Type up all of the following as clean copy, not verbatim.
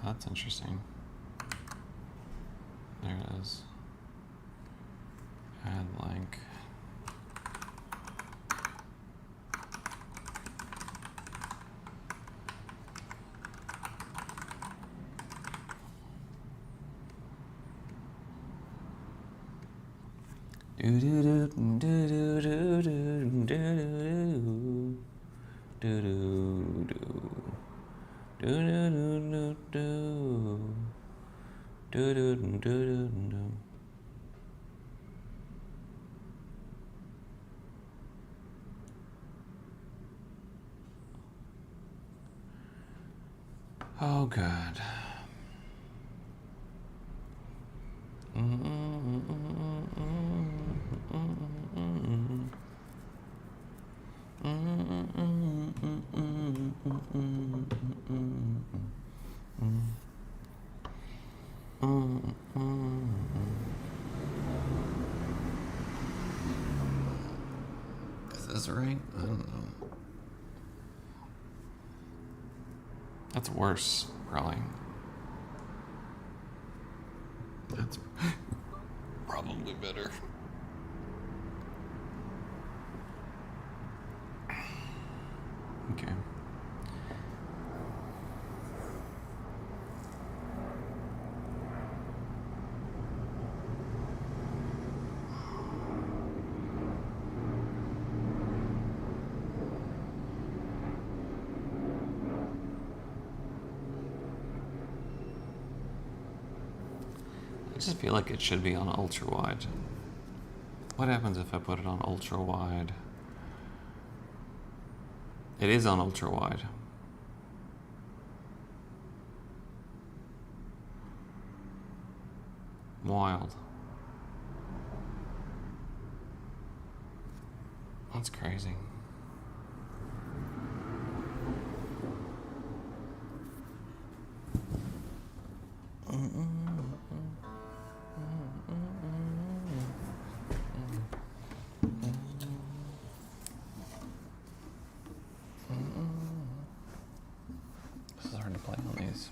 That's interesting. There it is. Add link. Do do do do do do do do do do do do do do. Oh God. Is this right? I don't know. That's worse, probably. That's probably better. Okay. I just feel like it should be on ultra wide. What happens if I put it on ultra wide? It is on ultra wide. Wild. That's crazy. This is hard to play on these.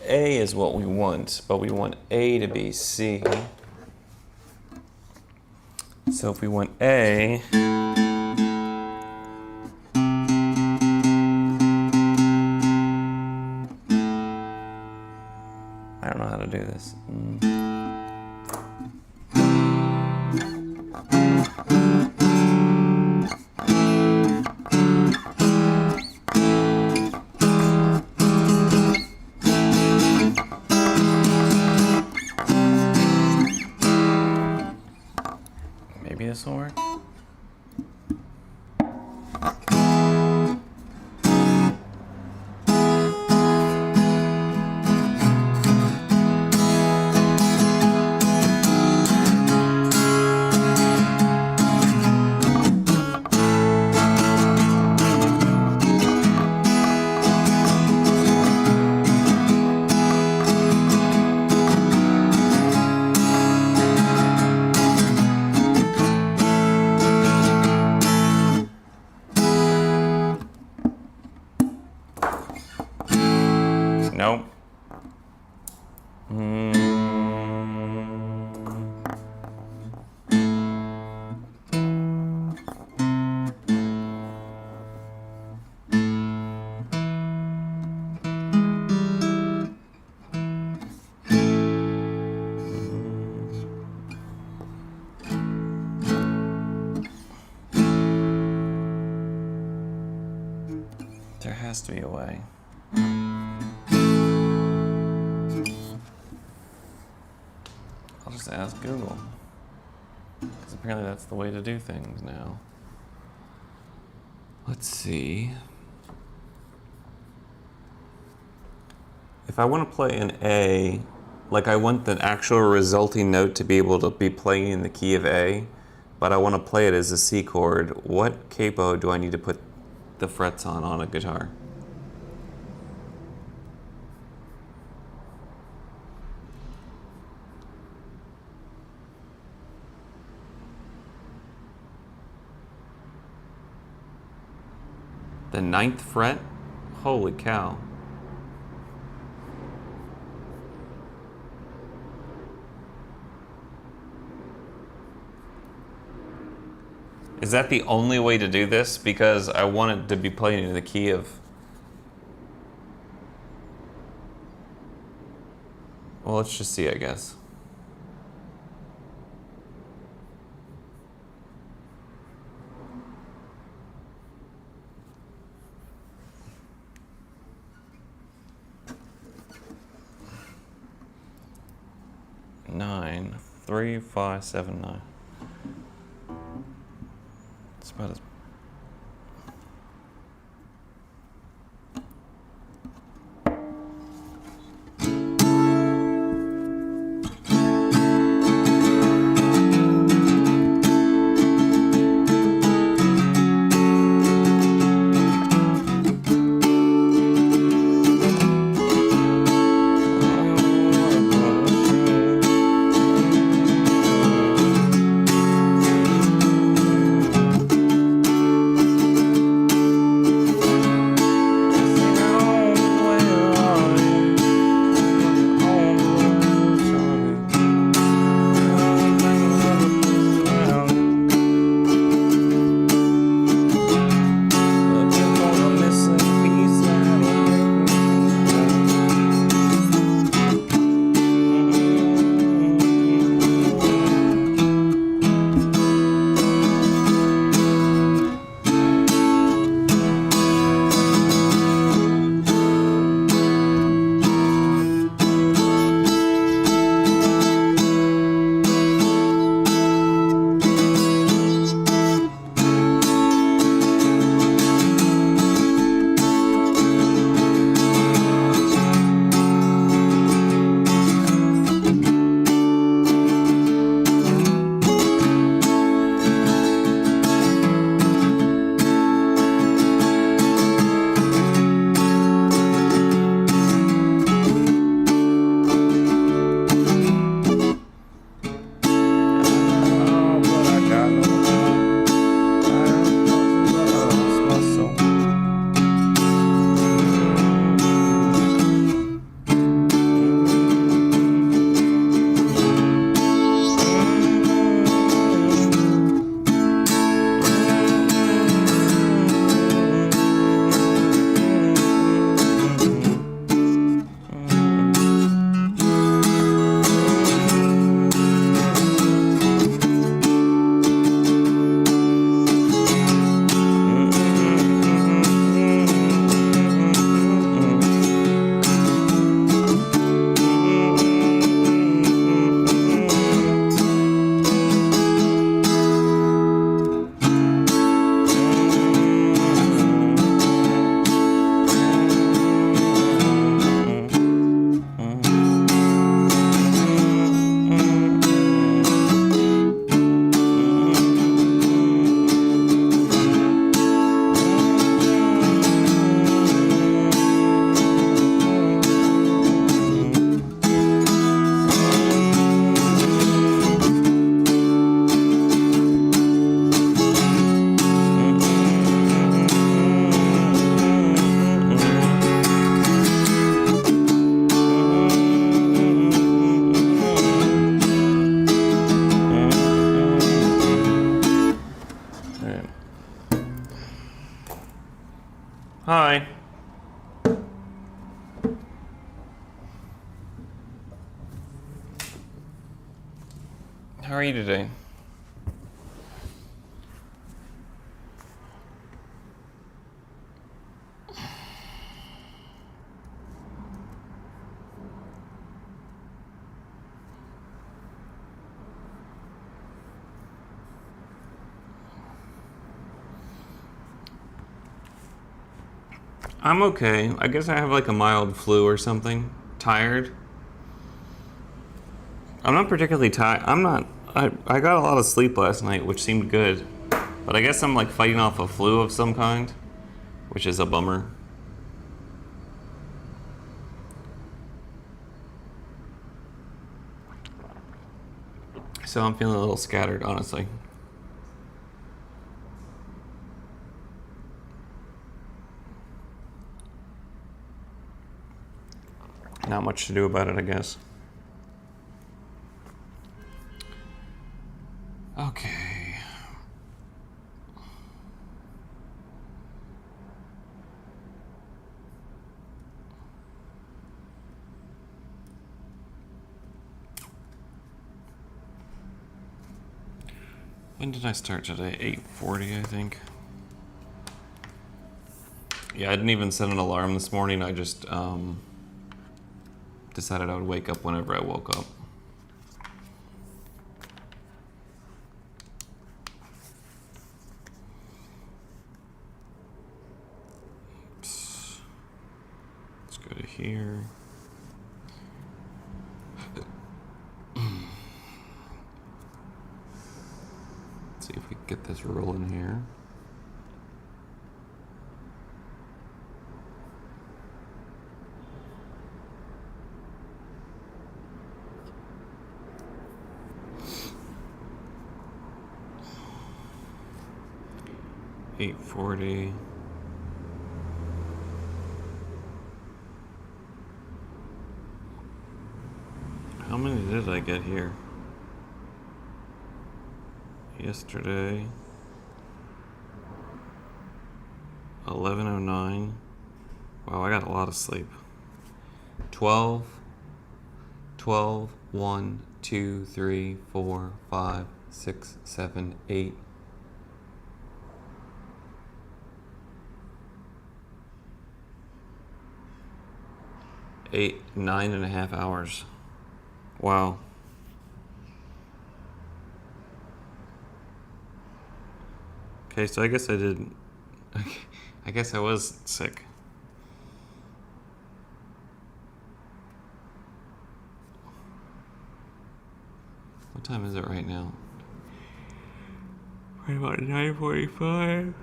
A is what we want, but we want A to be C. So if we want A Maybe this will work. Nope. There has to be a way. I'll just ask Google. Because apparently that's the way to do things now. Let's see. If I want to play an A, like I want the actual resulting note to be able to be playing in the key of A, but I want to play it as a C chord, what capo do I need to put the frets on a guitar? The 9th fret? Holy cow. Is that the only way to do this? Because I want it to be playing in the key of... Well, let's just see, I guess. Nine, 3, 5, 7, 9. It's about as... Hi. How are you today? I'm okay. I guess I have like a mild flu or something. Tired. I'm not particularly tired. I'm not. I got a lot of sleep last night, which seemed good. But I guess I'm like fighting off a flu of some kind, which is a bummer. So I'm feeling a little scattered, honestly. Not much to do about it, I guess. Okay. When did I start today? 8:40, I think. Yeah, I didn't even set an alarm this morning. I just decided I would wake up whenever I woke up. Let's go to here. See if we can get this rolling here. $8.40. How many did I get here? Yesterday. 11:09. Wow, I got a lot of sleep. 12, 1, 2, 3, 4, 5, 6, 7, 8. 8, 9.5 hours. Wow. Okay, so I guess I did. I guess I was sick. What time is it right now? Right about 9:45.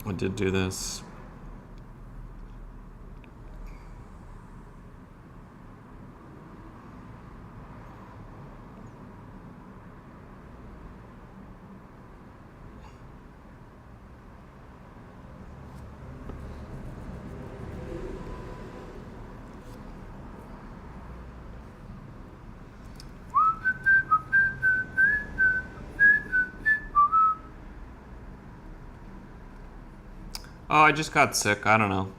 I did do this. Oh, I just got sick. I don't know.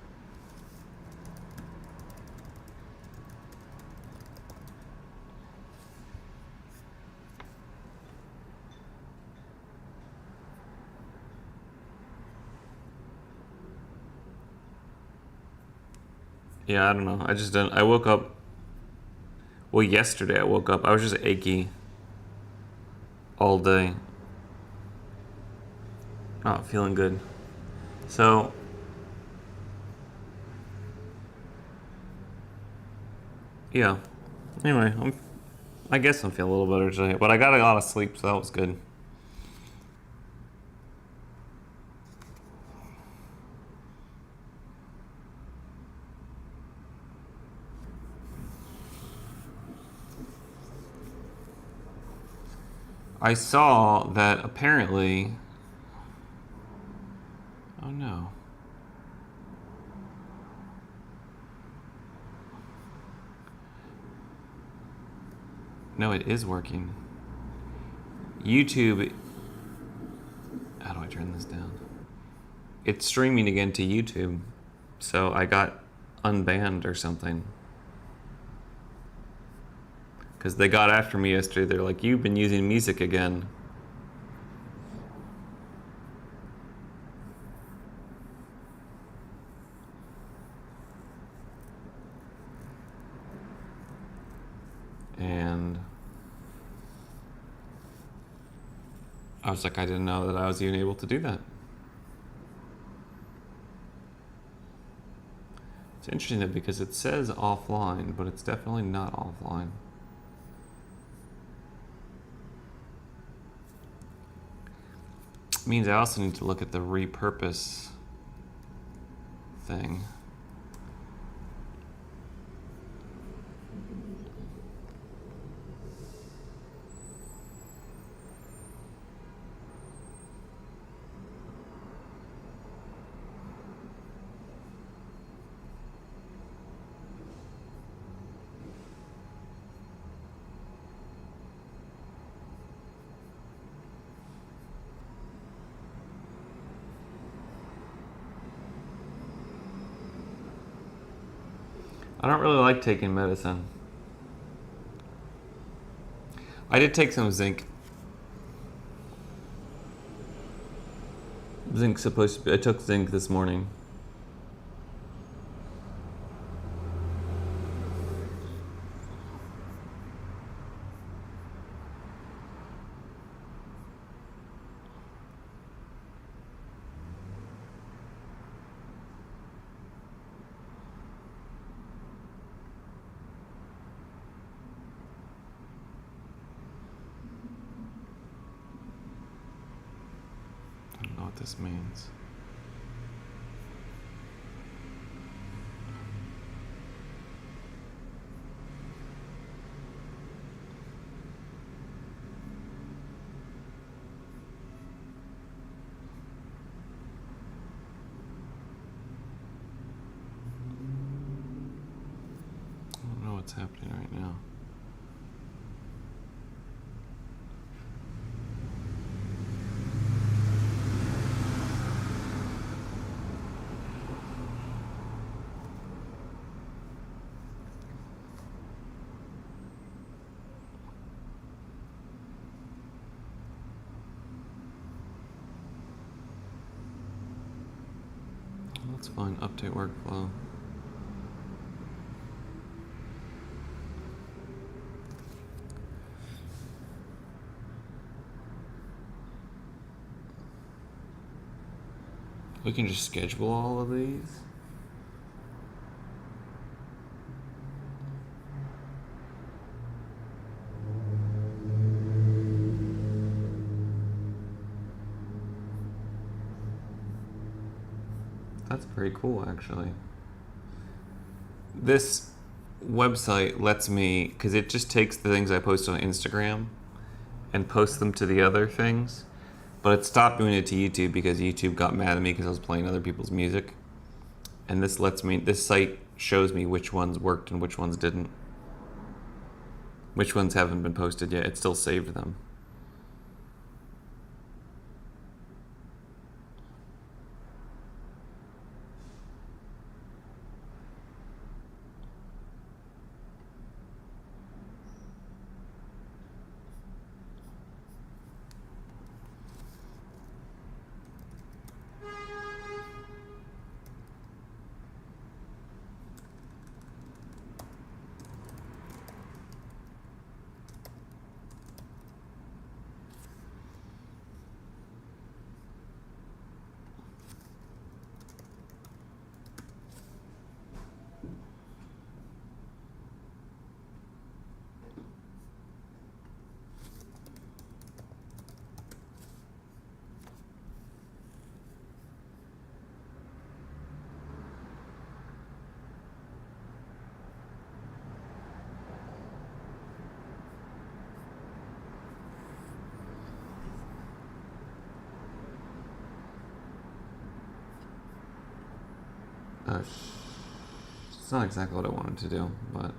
Yeah, I don't know. I just didn't. I woke up. Well, yesterday I woke up. I was just achy all day. Not feeling good. So, yeah. Anyway, I guess I'm feeling a little better today. But I got a lot of sleep, so that was good. I saw that apparently. Oh no. No, it is working. YouTube. How do I turn this down? it's streaming again to YouTube. So I got unbanned or something. Because they got after me yesterday. They're like, you've been using music again. And I was like, I didn't know that I was even able to do that. It's interesting that because it says offline, but it's definitely not offline. It means I also need to look at the repurpose thing. I don't really like taking medicine. I did take some zinc. Zinc's supposed to be, I took zinc this morning. I don't know what this means. I don't know what's happening right now. That's fine. Update workflow. We can just schedule all of these. That's pretty cool, actually. This website lets me, because it just takes the things I post on Instagram and posts them to the other things. But it stopped doing it to YouTube because YouTube got mad at me because I was playing other people's music. And this site shows me which ones worked and which ones didn't. Which ones haven't been posted yet. It still saved them. It's not exactly what I wanted to do, but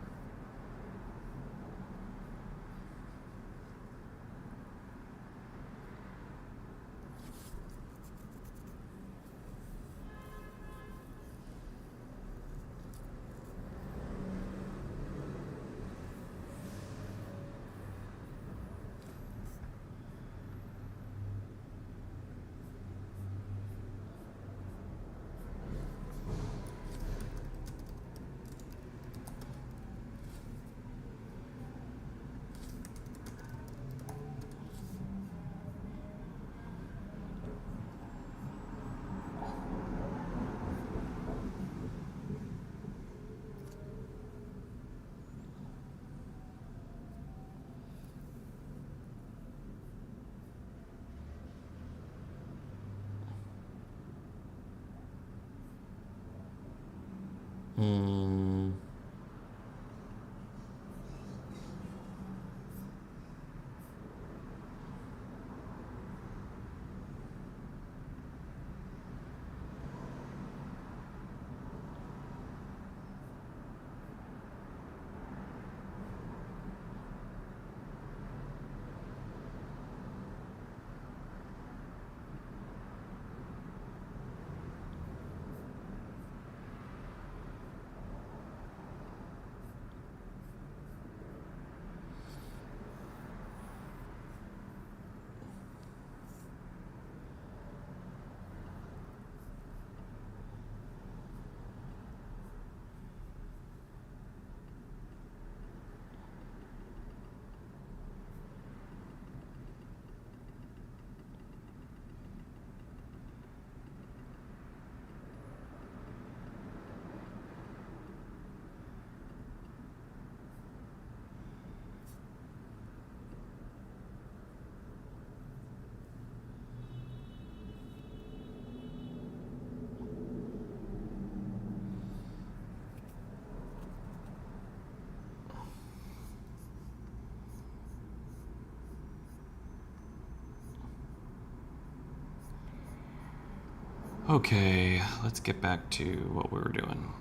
Okay, let's get back to what we were doing.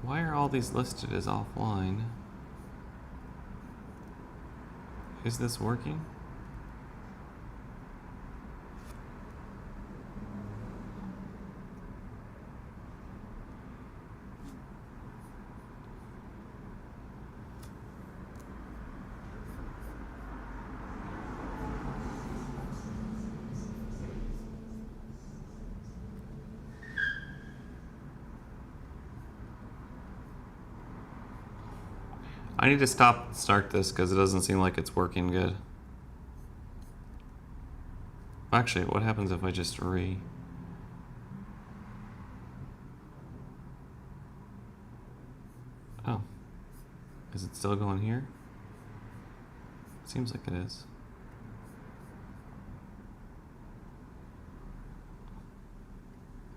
Why are all these listed as offline? Is this working? I need to start this because it doesn't seem like it's working good. Actually, what happens if I just Oh. Is it still going here? Seems like it is.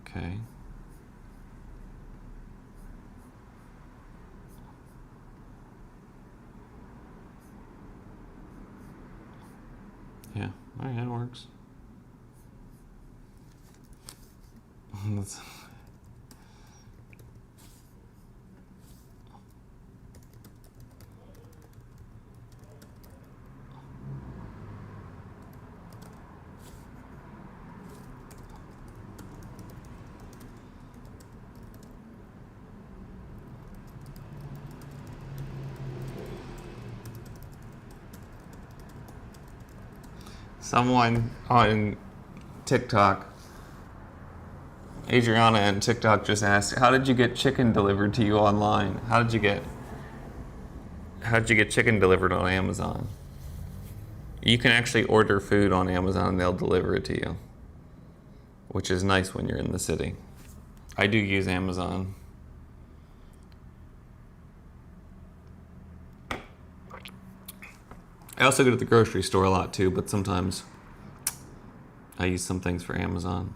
Okay. Yeah, alright, that works. Someone on TikTok, Adriana on TikTok just asked, "How did you get chicken delivered to you online? How did you get chicken delivered on Amazon?" You can actually order food on Amazon and they'll deliver it to you, which is nice when you're in the city. I do use Amazon. I also go to the grocery store a lot too, but sometimes I use some things for Amazon.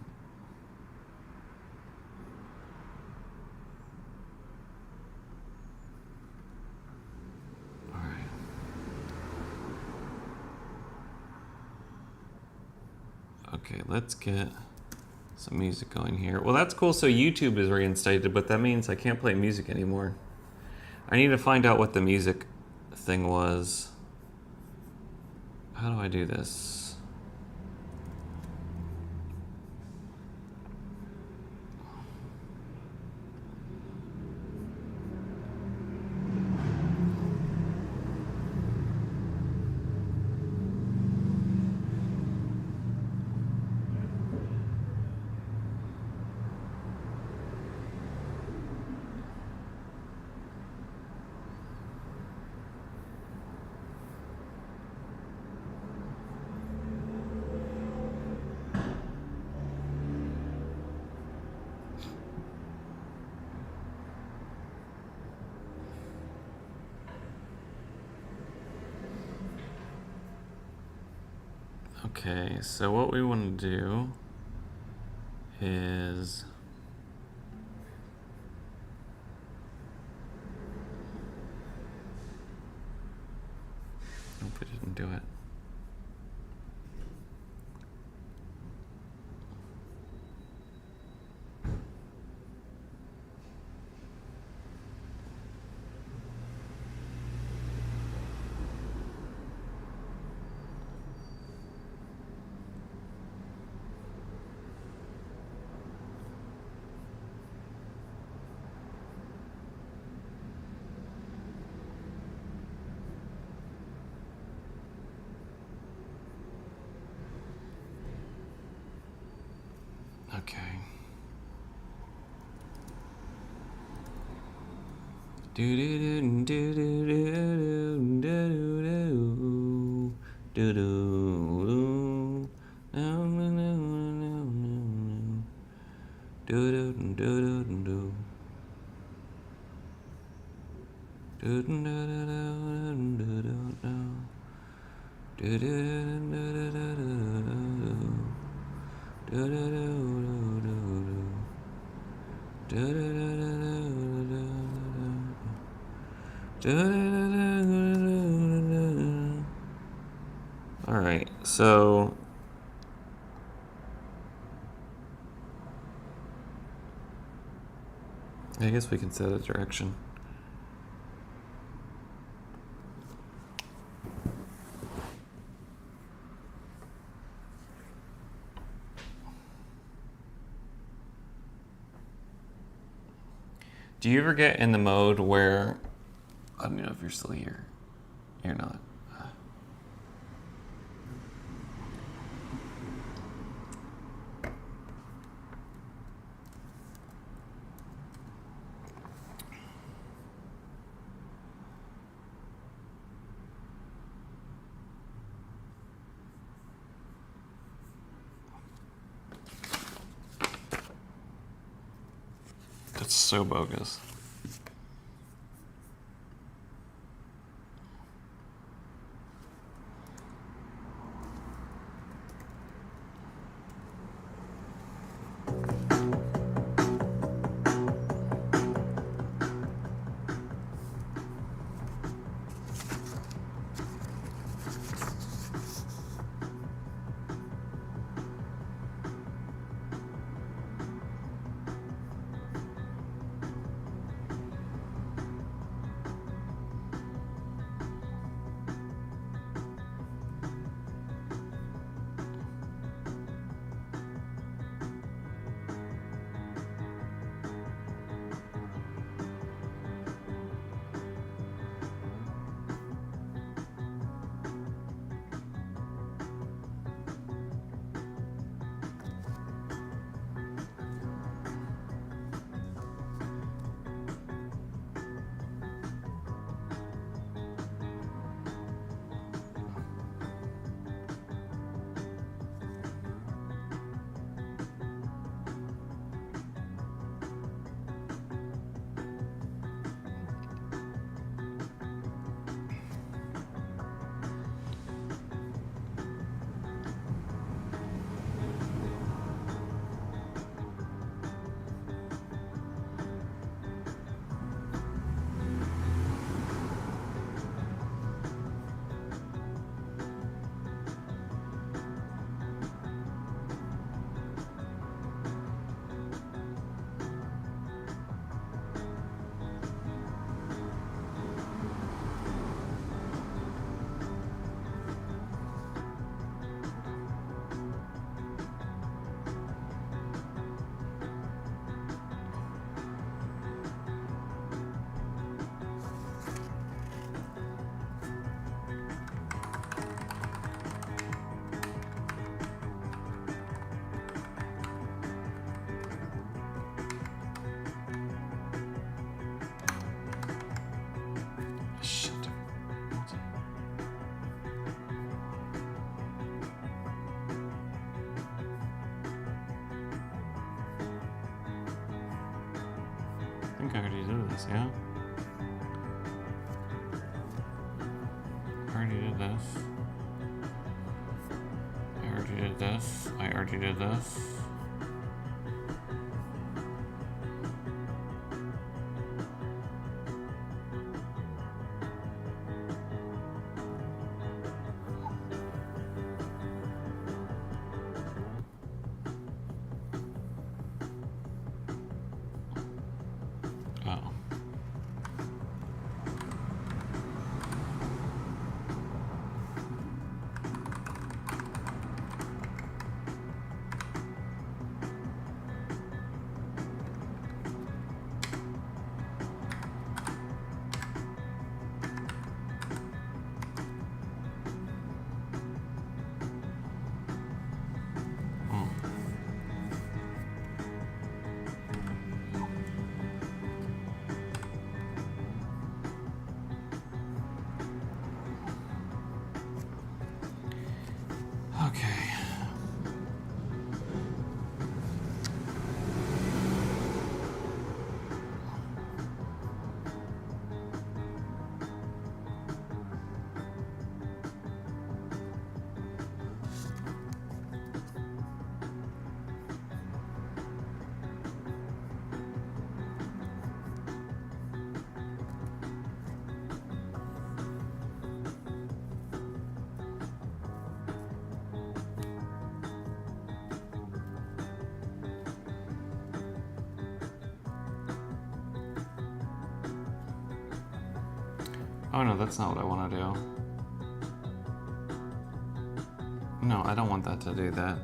All right. Okay, let's get some music going here. Well, that's cool. So YouTube is reinstated, but that means I can't play music anymore. I need to find out what the music thing was. How do I do this? Okay, so what we want to do is nope, it didn't do it. Okay. Do do do do do do do do do do All right. right, so I guess we can set a direction. Do you ever get in the mode where, I don't know if you're still here. You're not. That's so bogus. I think I already did this, yeah? I already did this. I already did this. I already did this. Oh. Oh no, that's not what I want to do. No, I don't want that to do that.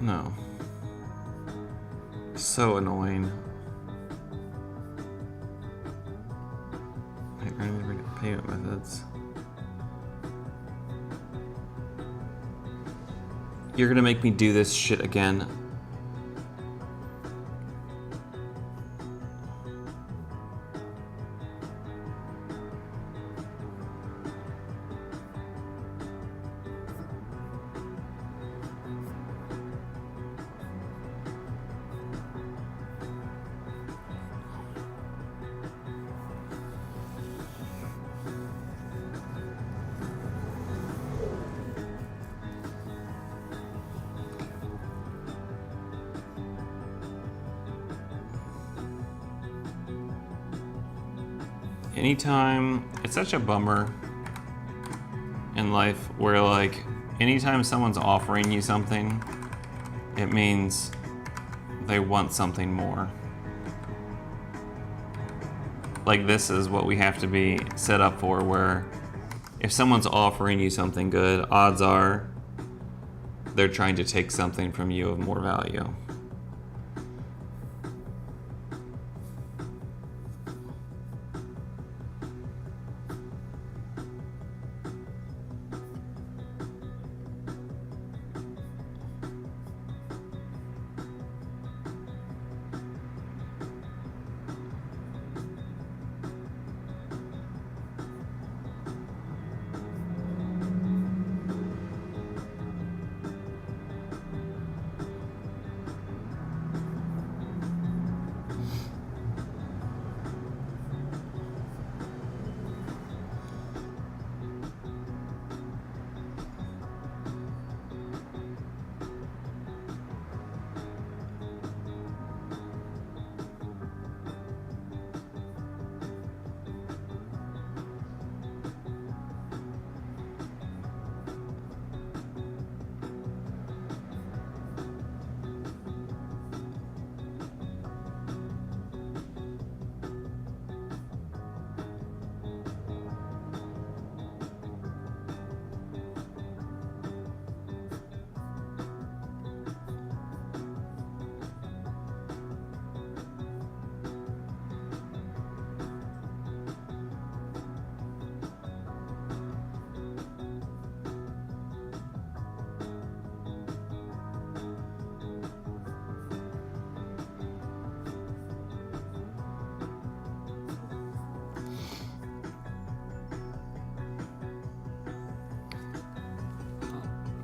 No. So annoying. Payment methods. You're gonna make me do this shit again. Anytime, it's such a bummer in life where like anytime someone's offering you something, it means they want something more. Like this is what we have to be set up for, where if someone's offering you something good, odds are they're trying to take something from you of more value.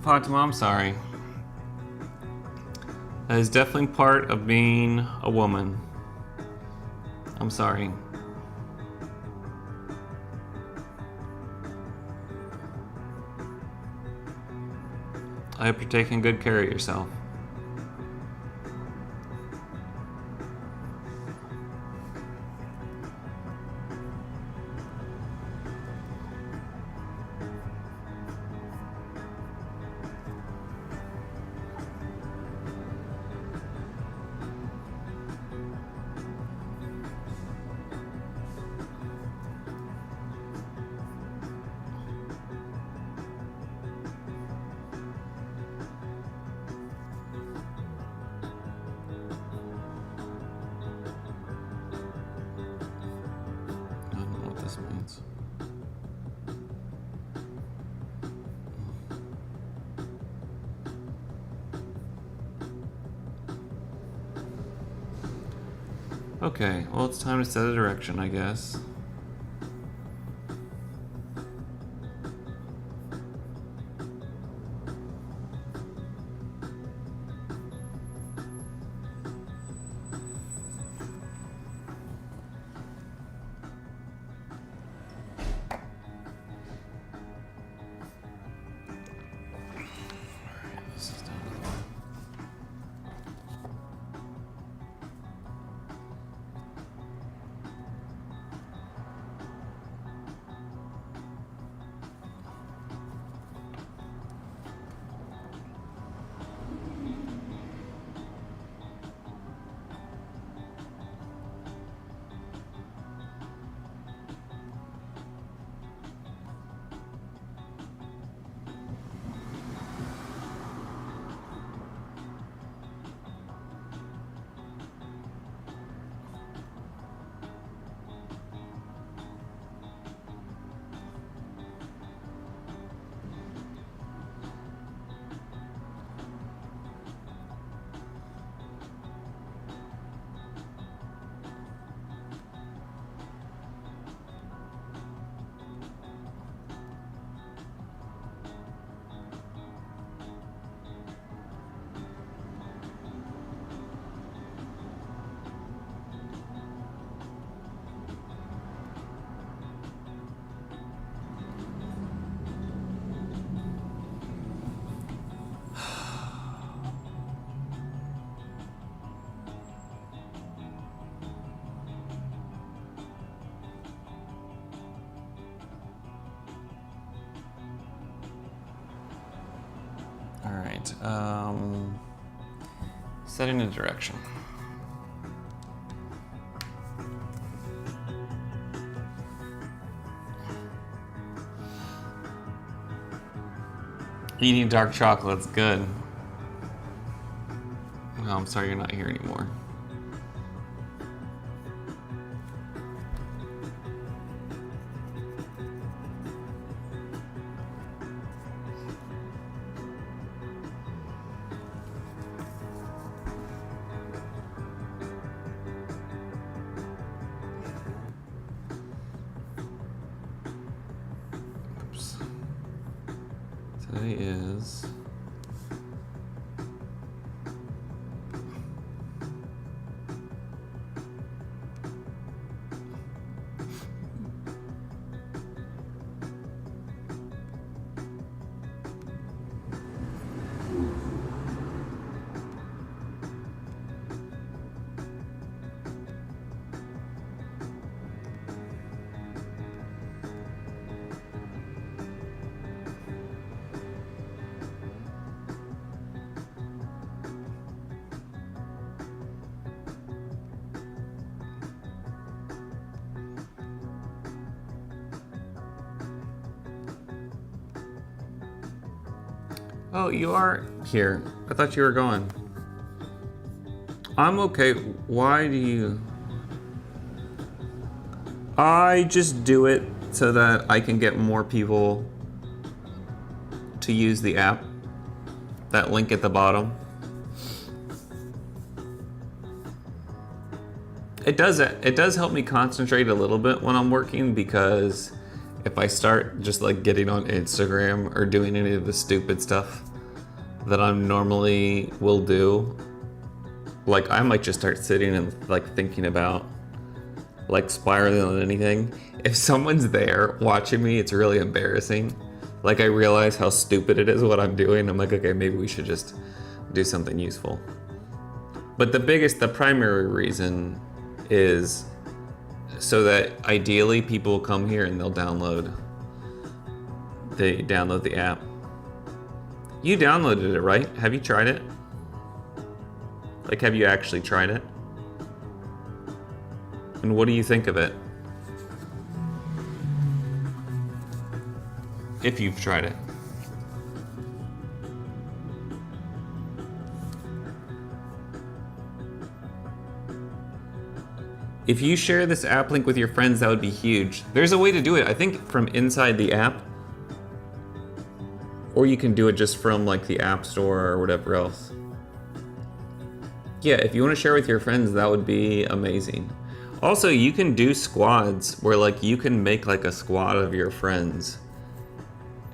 Fatima, I'm sorry. That is definitely part of being a woman. I'm sorry. I hope you're taking good care of yourself. Means. Okay, well, it's time to set a direction, I guess. All right. Setting a direction. Eating dark chocolate's good. Oh, I'm sorry you're not here anymore. Oops. Today is... Oh, you are here. I thought you were gone. I'm okay. Why do you... I just do it so that I can get more people to use the app. That link at the bottom. It does help me concentrate a little bit when I'm working, because if I start just like getting on Instagram or doing any of the stupid stuff that I normally will do, like I might just start sitting and like thinking about like spiraling on anything. If someone's there watching me, it's really embarrassing. Like I realize how stupid it is what I'm doing. I'm like, okay, maybe we should just do something useful. But the primary reason is so that ideally people will come here and they'll download the app. You downloaded it, right? Have you tried it? Like, have you actually tried it? And what do you think of it? If you've tried it. If you share this app link with your friends, that would be huge. There's a way to do it, I think, from inside the app. Or you can do it just from like the App Store or whatever else. Yeah, if you want to share with your friends, that would be amazing. Also, you can do squads where like you can make like a squad of your friends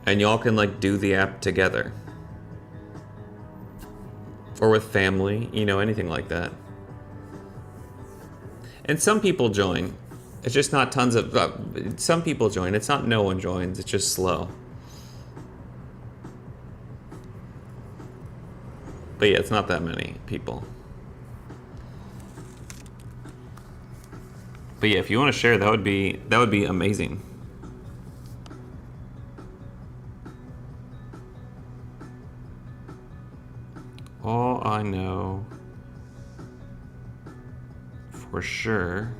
and y'all can like do the app together. Or with family, you know, anything like that. And some people join. It's just not tons of... some people join. It's not no one joins. It's just slow. But yeah, it's not that many people. But yeah, if you want to share, that would be amazing. All I know for sure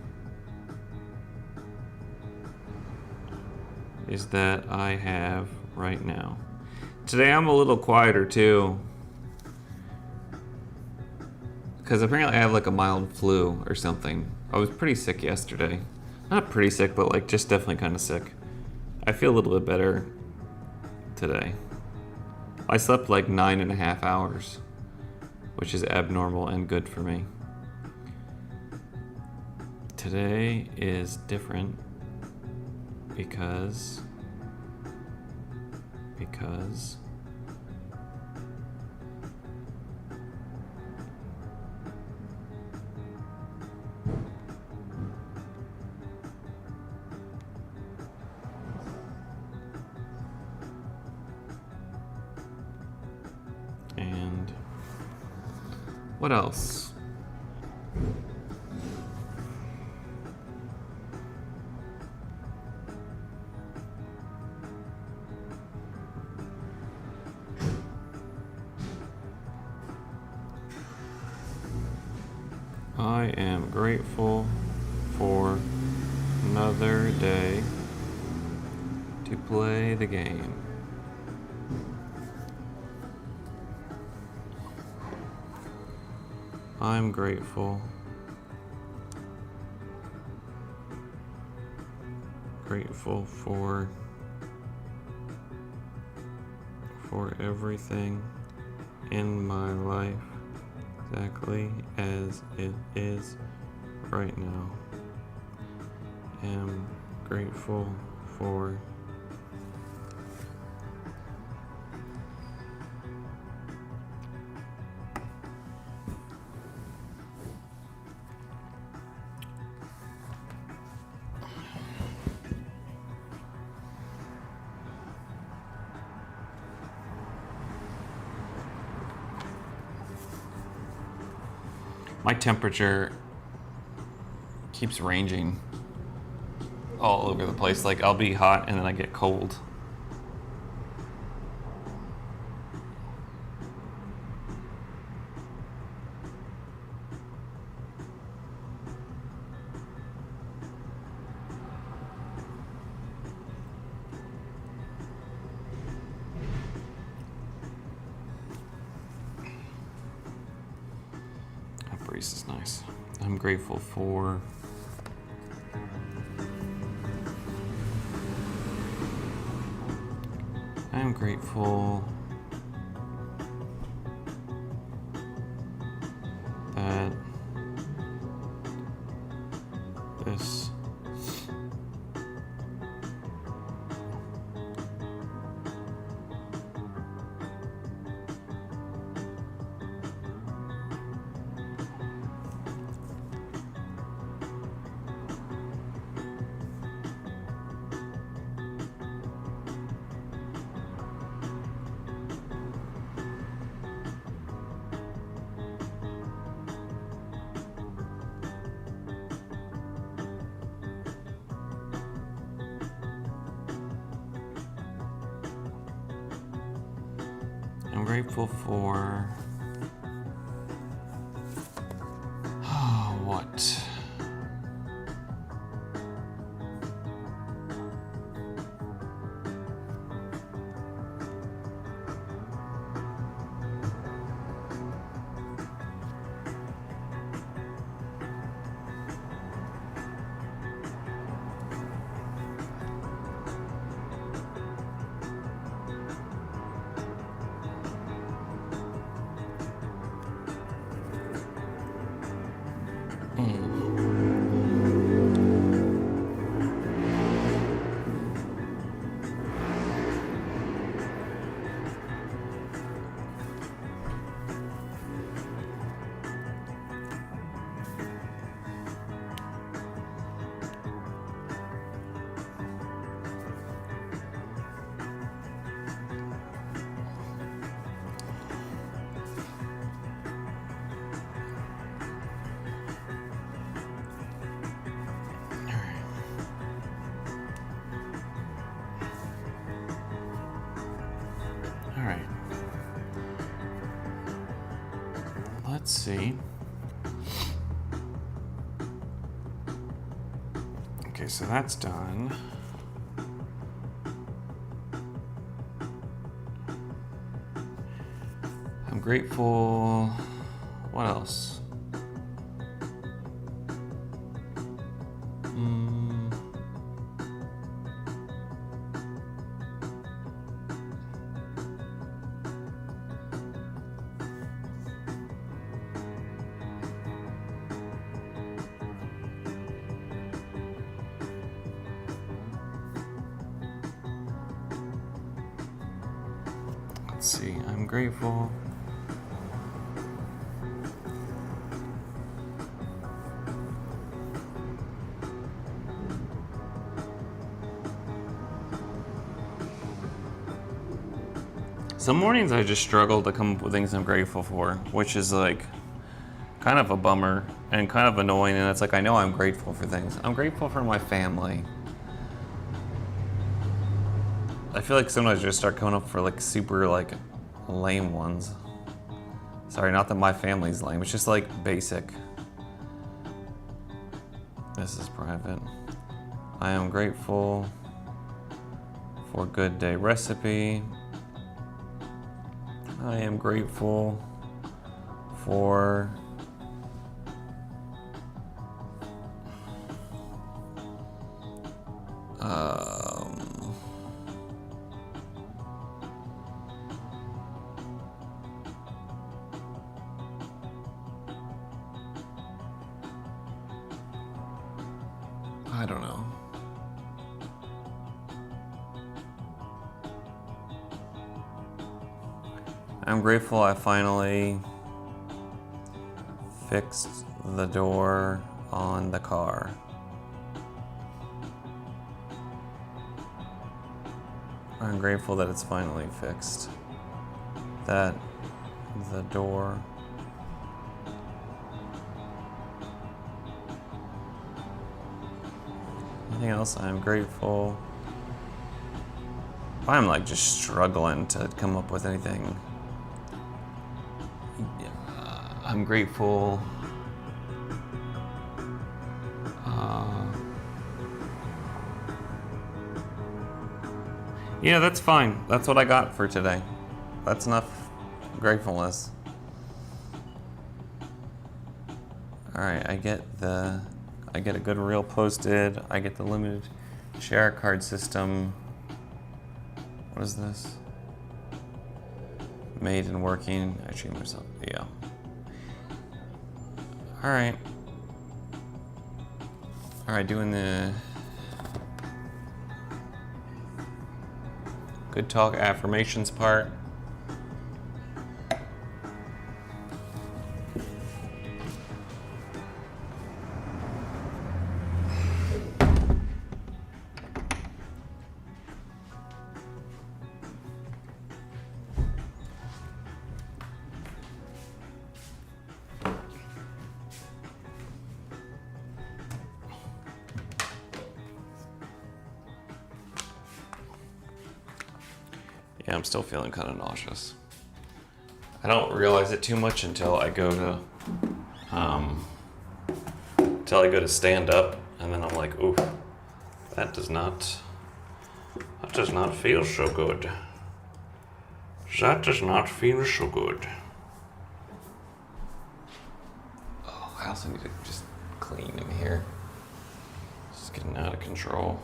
is that I have right now. Today I'm a little quieter too, because apparently I have like a mild flu or something. I was pretty sick yesterday. Not pretty sick, but like just definitely kind of sick. I feel a little bit better today. I slept like 9.5 hours, which is abnormal and good for me. Today is different because and what else? grateful for another day to play the game. I'm grateful. Grateful for everything in my life exactly as it is right now. Am grateful for my temperature keeps ranging all over the place. Like I'll be hot and then I get cold. That breeze is nice. I'm grateful for I'm grateful that this I'm grateful for what? All right. Let's see. Okay, so that's done. I'm grateful. What else? Let's see. I'm grateful. Some mornings I just struggle to come up with things I'm grateful for, which is like kind of a bummer and kind of annoying. And it's like, I know I'm grateful for things. I'm grateful for my family. I feel like sometimes I just start coming up for like super like lame ones. Sorry, not that my family's lame. It's just like basic. This is private. I am grateful for good day recipe. I am grateful for I don't know. I'm grateful I finally fixed the door on the car. I'm grateful that it's finally fixed. That the door. Anything else? I'm grateful. I'm like just struggling to come up with anything. I'm grateful. Yeah, that's fine. That's what I got for today. That's enough gratefulness. All right, I get a good reel posted. I get the limited share card system. What is this? Made and working. I treat myself. Yeah. All right. All right, doing the good talk affirmations part. Yeah, I'm still feeling kind of nauseous. I don't realize it too much until I go to stand up, and then I'm like, ooh, that does not feel so good. That does not feel so good. Oh, I also need to just clean in here. It's getting out of control.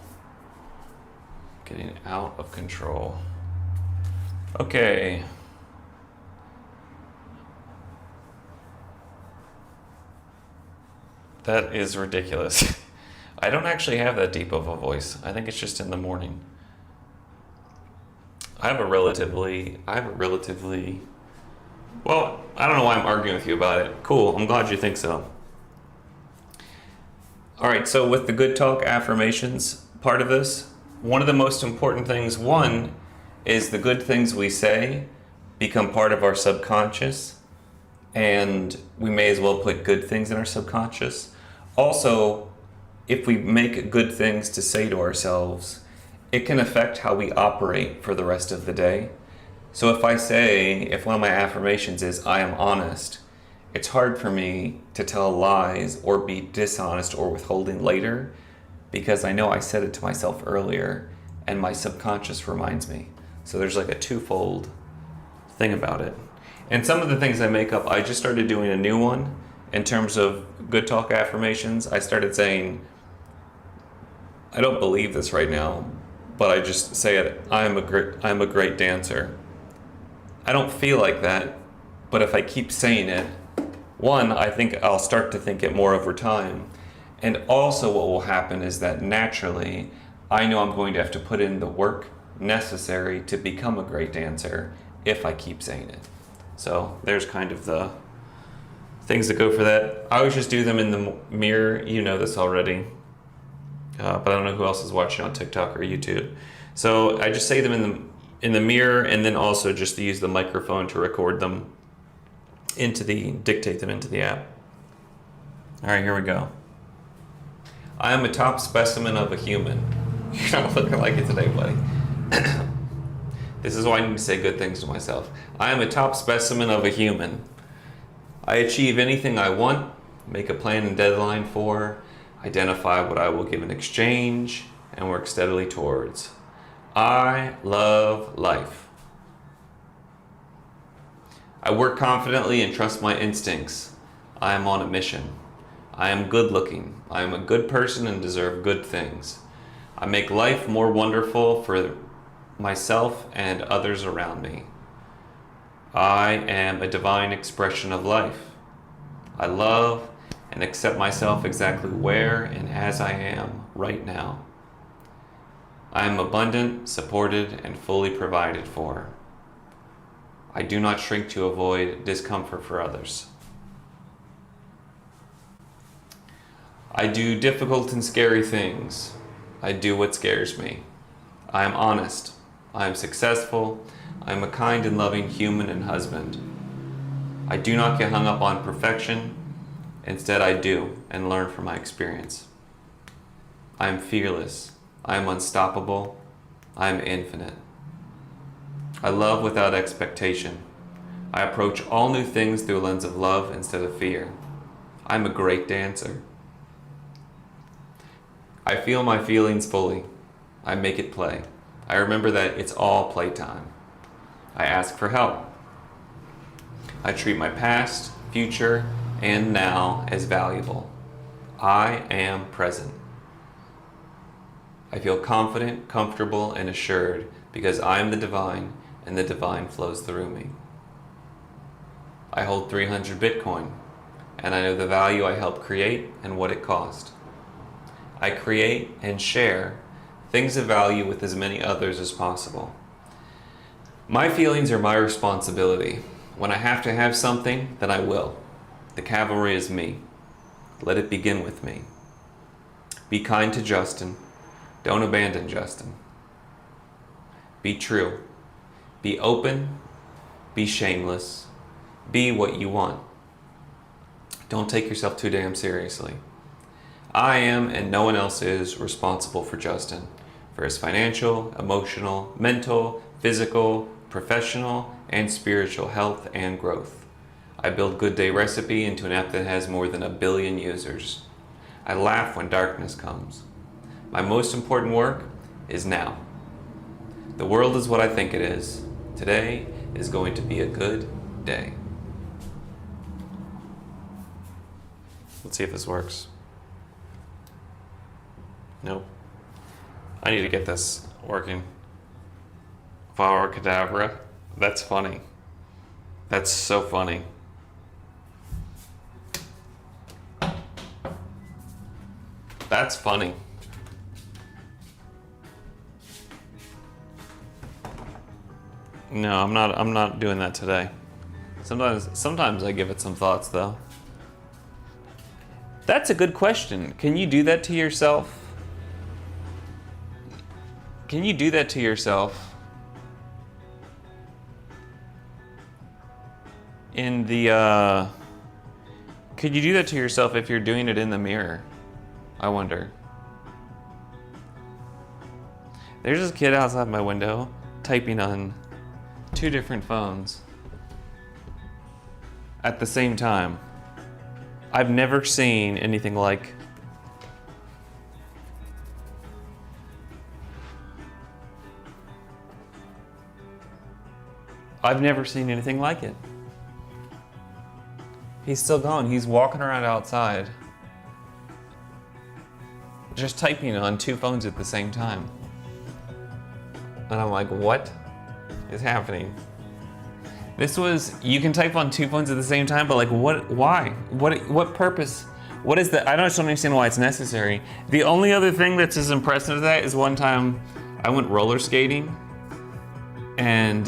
Getting out of control. Okay. That is ridiculous. I don't actually have that deep of a voice. I think it's just in the morning. I have a relatively, well, I don't know why I'm arguing with you about it. Cool, I'm glad you think so. All right, so with the good talk affirmations part of this, one of the most important things, one, is the good things we say become part of our subconscious, and we may as well put good things in our subconscious. Also, if we make good things to say to ourselves, it can affect how we operate for the rest of the day. So if one of my affirmations is, I am honest, it's hard for me to tell lies or be dishonest or withholding later, because I know I said it to myself earlier and my subconscious reminds me. So there's like a twofold thing about it. And some of the things I make up, I just started doing a new one in terms of good talk affirmations. I started saying, I don't believe this right now, but I just say it, I'm a great dancer. I don't feel like that, but if I keep saying it, one, I think I'll start to think it more over time. And also what will happen is that naturally, I know I'm going to have to put in the work necessary to become a great dancer if I keep saying it. So there's kind of the things that go for that. I always just do them in the mirror. You know this already, but I don't know who else is watching on TikTok or YouTube. So I just say them in the mirror, and then also just use the microphone to record them dictate them into the app. All right, here we go. I am a top specimen of a human. You're not looking like it today, buddy. This is why I need to say good things to myself. I am a top specimen of a human. I achieve anything I want, make a plan and deadline for. identify what I will give in exchange, and work steadily towards. I love life. I work confidently and trust my instincts. I am on a mission. I am good looking. I am a good person and deserve good things. I make life more wonderful for myself and others around me. I am a divine expression of life. I love and accept myself exactly where and as I am right now. I am abundant, supported, and fully provided for. I do not shrink to avoid discomfort for others. I do difficult and scary things. I do what scares me. I am honest. I am successful. I am a kind and loving human and husband. I do not get hung up on perfection. Instead, I do and learn from my experience. I am fearless. I am unstoppable. I am infinite. I love without expectation. I approach all new things through a lens of love instead of fear. I am a great dancer. I feel my feelings fully. I make it play. I remember that it's all playtime. I ask for help. I treat my past, future, and now as valuable. I am present. I feel confident, comfortable, and assured because I am the divine and the divine flows through me. I hold 300 Bitcoin and I know the value I helped create and what it cost. I create and share things of value with as many others as possible. My feelings are my responsibility. When I have to have something, then I will. The cavalry is me. Let it begin with me. Be kind to Justin. Don't abandon Justin. Be true. Be open. Be shameless. Be what you want. Don't take yourself too damn seriously. I am, and no one else is, responsible for Justin, for his financial, emotional, mental, physical, professional, and spiritual health and growth. I build Good Day Recipe into an app that has more than 1 billion users. I laugh when darkness comes. My most important work is now. The world is what I think it is. Today is going to be a good day. Let's see if this works. Nope. I need to get this working. Flower Cadabra. That's funny. That's so funny. That's funny. No, I'm not doing that today. Sometimes I give it some thoughts though. That's a good question. Can you do that to yourself? Can you do that to yourself? Could you do that to yourself if you're doing it in the mirror? I wonder. There's this kid outside my window typing on 2 different phones at the same time. I've never seen anything like. I've never seen anything like it. He's still gone. He's walking around outside, just typing on 2 phones at the same time. And I'm like, what is happening? You can type on 2 phones at the same time, but like, why? What purpose? What is that? I just don't understand why it's necessary. The only other thing that's as impressive as that is one time I went roller skating, and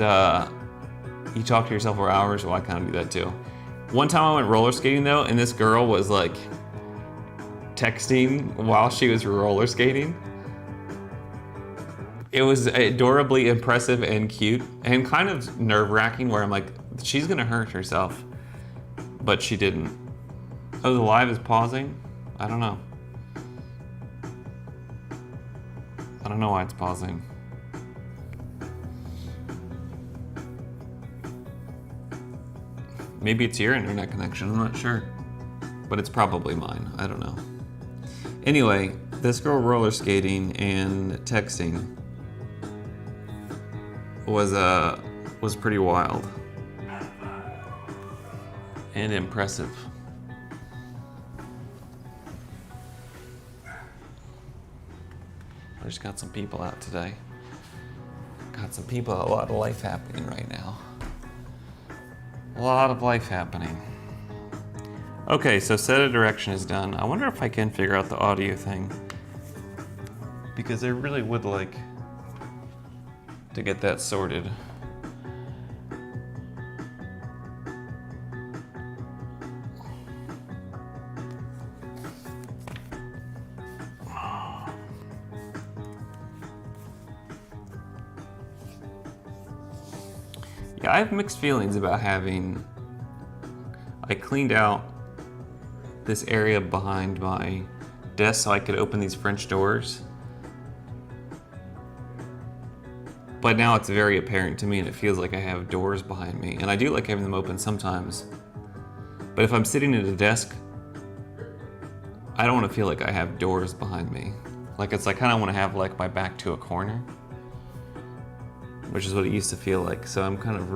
you talk to yourself for hours. Well, I kind of do that too. One time I went roller skating though, and this girl was like texting while she was roller skating. It was adorably impressive and cute and kind of nerve-wracking where I'm like, she's gonna hurt herself. But she didn't. Oh, the live is pausing? I don't know. I don't know why it's pausing. Maybe it's your internet connection, I'm not sure. But it's probably mine, I don't know. Anyway, this girl roller skating and texting was pretty wild and impressive. I just got some people out today. Got some people, a lot of life happening right now. A lot of life happening. Okay, so set of direction is done. I wonder if I can figure out the audio thing, because I really would like to get that sorted. Yeah, I have mixed feelings about having, I cleaned out this area behind my desk so I could open these French doors. But now it's very apparent to me and it feels like I have doors behind me. And I do like having them open sometimes. But if I'm sitting at a desk, I don't want to feel like I have doors behind me. Like I kind of want to have like my back to a corner, which is what it used to feel like. So I'm kind of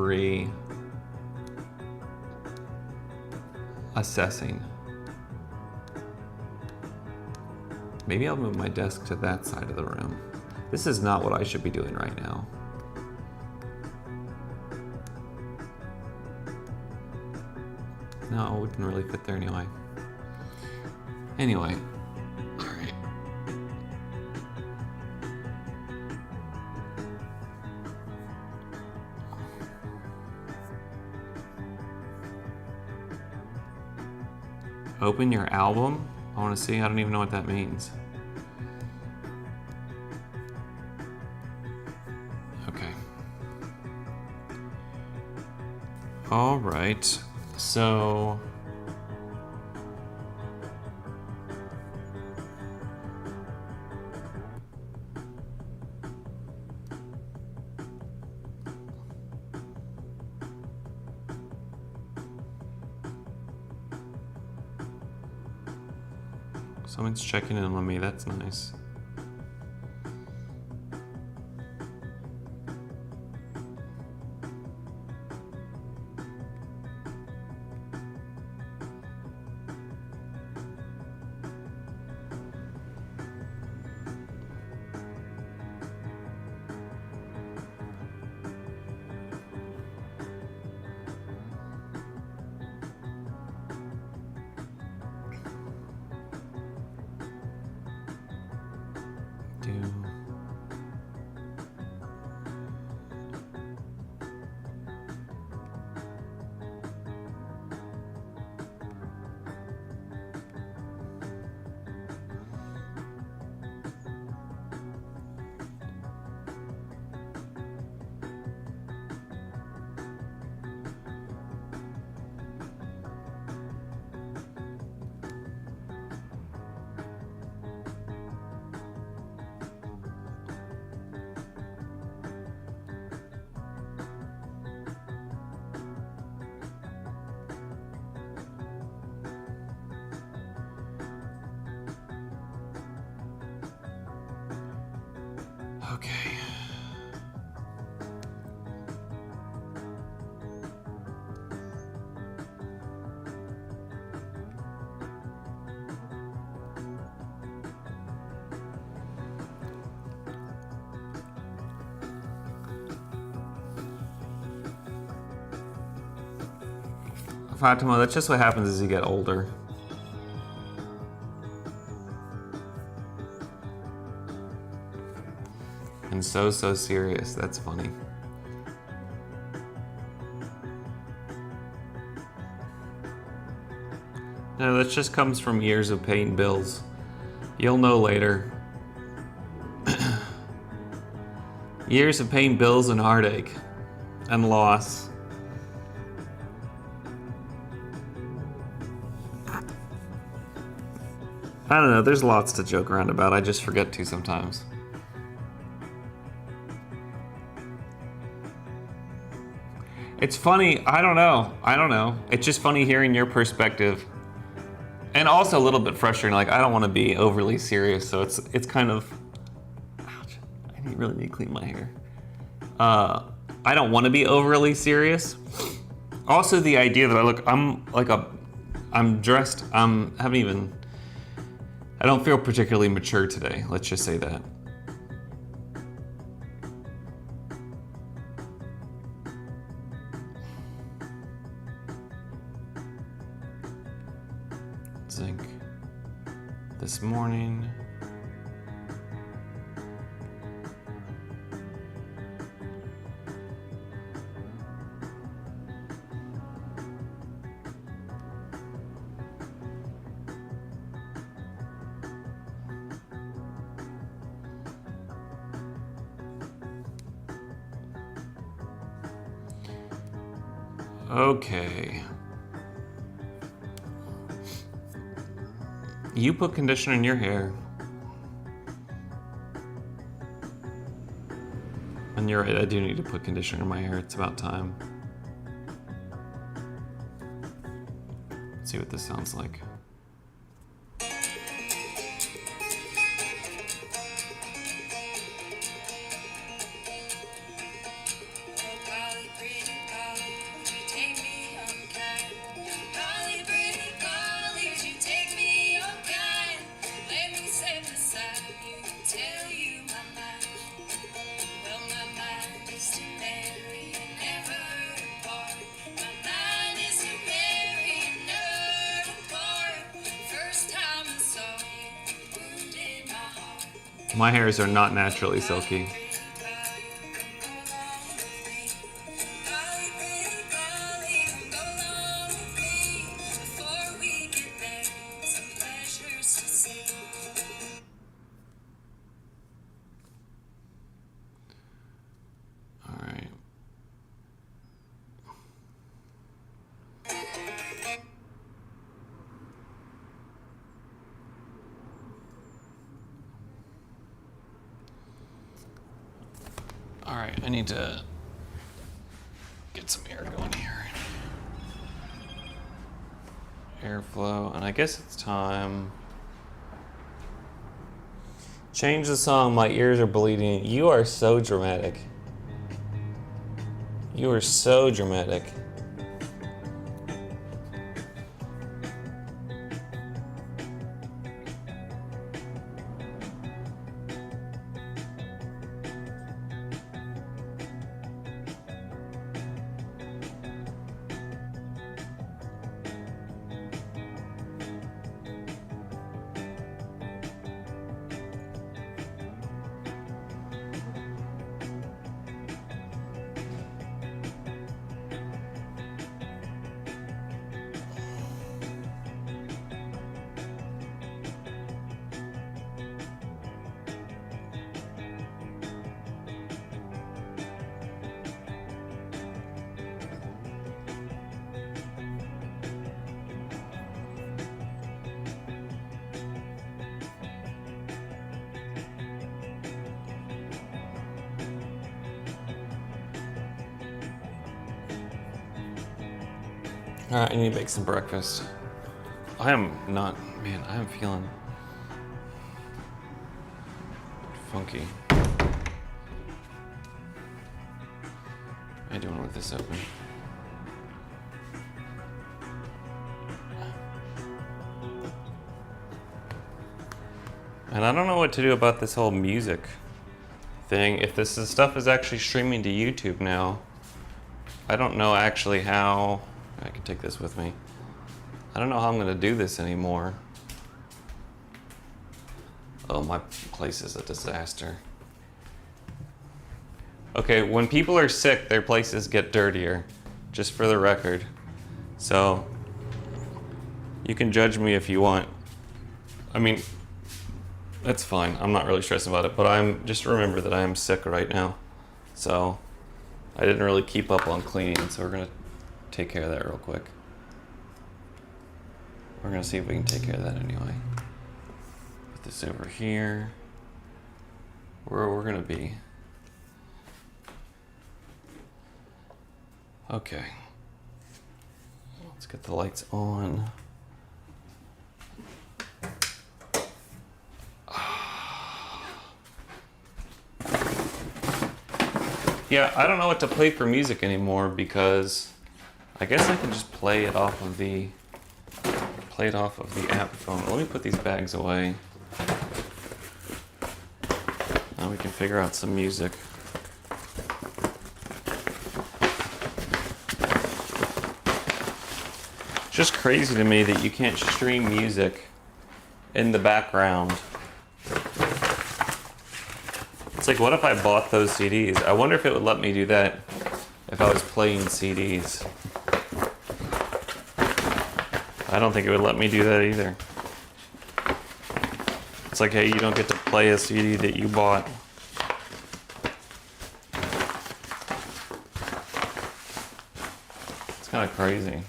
assessing. Maybe I'll move my desk to that side of the room. This is not what I should be doing right now. No, it wouldn't really fit there anyway. Anyway, all right. Open your album? I want to see. I don't even know what that means. Okay. All right. So someone's checking in on me. That's nice. Okay. Fatima, that's just what happens as you get older. And so serious. That's funny. No, that just comes from years of paying bills. You'll know later. Years of paying bills and heartache and loss. I don't know, there's lots to joke around about. I just forget to sometimes. It's funny, I don't know. It's just funny hearing your perspective And also a little bit frustrating. Like I don't want to be overly serious, so it's kind of. Ouch! I really need to clean my hair. I don't want to be overly serious. Also, the idea that I'm dressed. Haven't even. I don't feel particularly mature today. Let's just say that. Zinc this morning. Okay. You put conditioner in your hair. And you're right, I do need to put conditioner in my hair. It's about time. Let's see what this sounds like. My hairs are not naturally silky. All right. All right, I need to get some air going here. Airflow, and I guess it's time. Change the song, my ears are bleeding. You are so dramatic. You are so dramatic. All right, I need to make some breakfast. I am feeling funky. What am I doing with this open? And I don't know what to do about this whole music thing. If this stuff is actually streaming to YouTube now, I don't know actually how. I can take this with me. I don't know how I'm gonna do this anymore. Oh, my place is a disaster. Okay, when people are sick, their places get dirtier, just for the record. So, you can judge me if you want. I mean, that's fine. I'm not really stressed about it, but just remember that I am sick right now. So, I didn't really keep up on cleaning, so we're gonna take care of that real quick. We're gonna see if we can take care of that anyway. Put this over here. Where we're gonna be. Okay. Let's get the lights on. Yeah, I don't know what to play for music anymore because I guess I can just play it off of the app phone. Let me put these bags away. Now we can figure out some music. It's just crazy to me that you can't stream music in the background. It's like, what if I bought those CDs? I wonder if it would let me do that if I was playing CDs. I don't think it would let me do that either. It's like, hey, you don't get to play a CD that you bought. It's kind of crazy.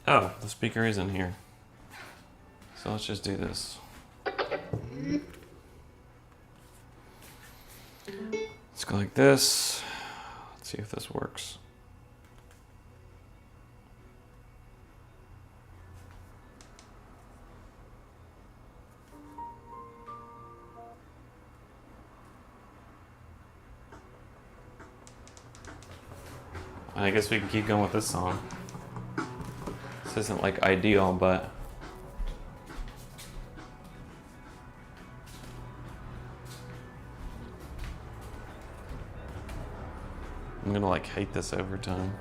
Oh, the speaker is in here. So let's just do this. Let's go like this. Let's see if this works. I guess we can keep going with this song. This isn't like ideal, but I'm gonna like hate this over time.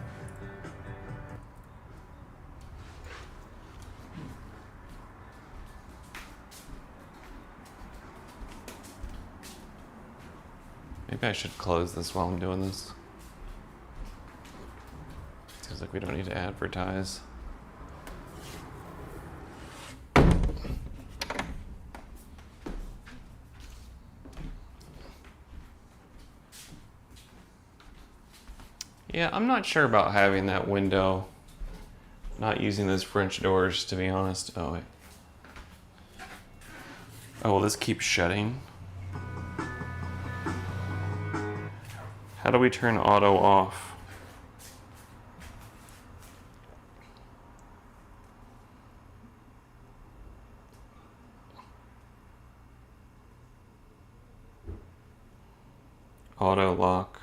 Maybe I should close this while I'm doing this. Seems like we don't need to advertise. Yeah, I'm not sure about having that window. Not using those French doors, to be honest. Oh, wait. Oh, well, this keeps shutting. How do we turn auto off? Auto lock.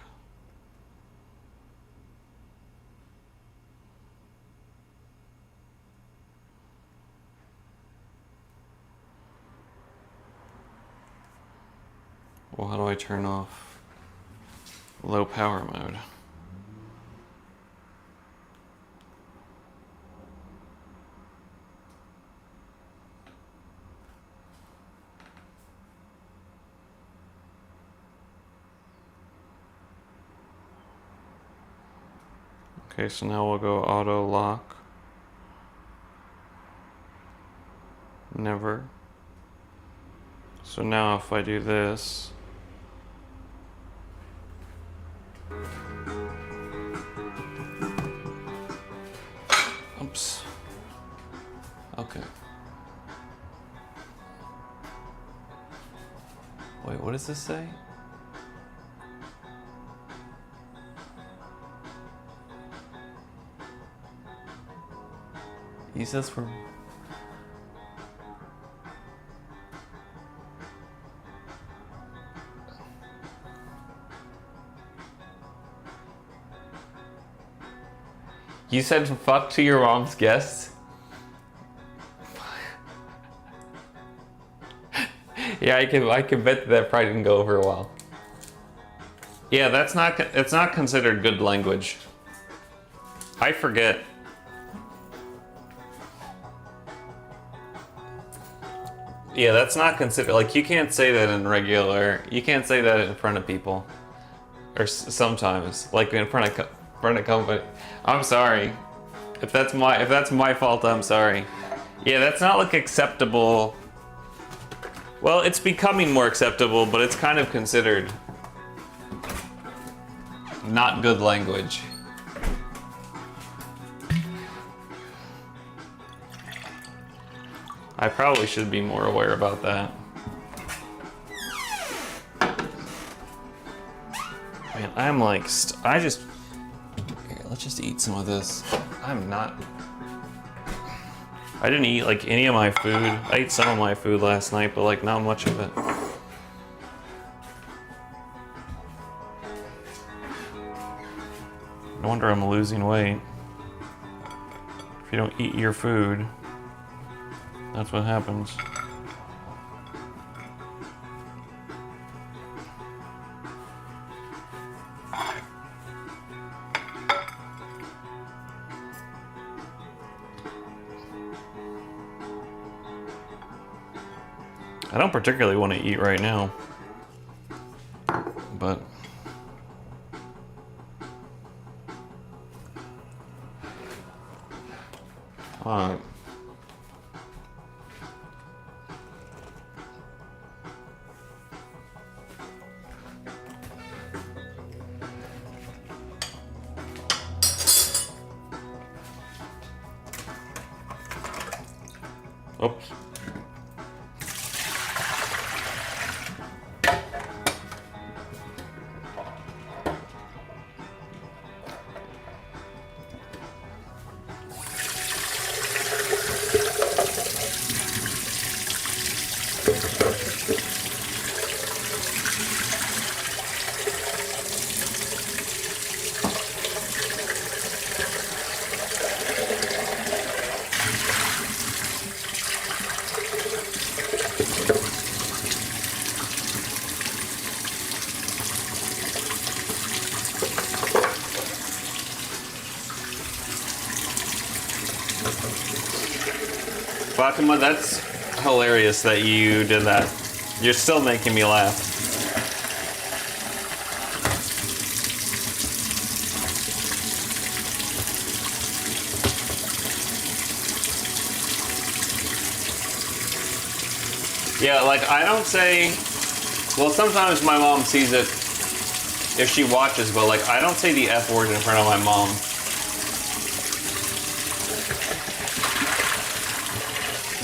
Well, how do I turn off low power mode? Okay, so now we'll go auto lock. Never. So now if I do this, oops. Okay. Wait, what does this say? He says for... You said fuck to your mom's guests? Yeah, I can bet that probably didn't go over well. Yeah, it's not considered good language. I forget. Yeah, that's not considered, like, you can't say that you can't say that in front of people. Or sometimes, like in front of company. I'm sorry. If that's my fault, I'm sorry. Yeah, that's not like acceptable. Well, it's becoming more acceptable, but it's kind of considered not good language. I probably should be more aware about that. Man, I'm like, here, let's just eat some of this. I'm not. I didn't eat like any of my food. I ate some of my food last night, but like not much of it. No wonder I'm losing weight. If you don't eat your food, that's what happens. I don't particularly want to eat right now, but alright. Oops. Fatima, that's hilarious that you did that. You're still making me laugh. Yeah, like I don't say, well, sometimes my mom sees it if she watches, but like I don't say the F word in front of my mom.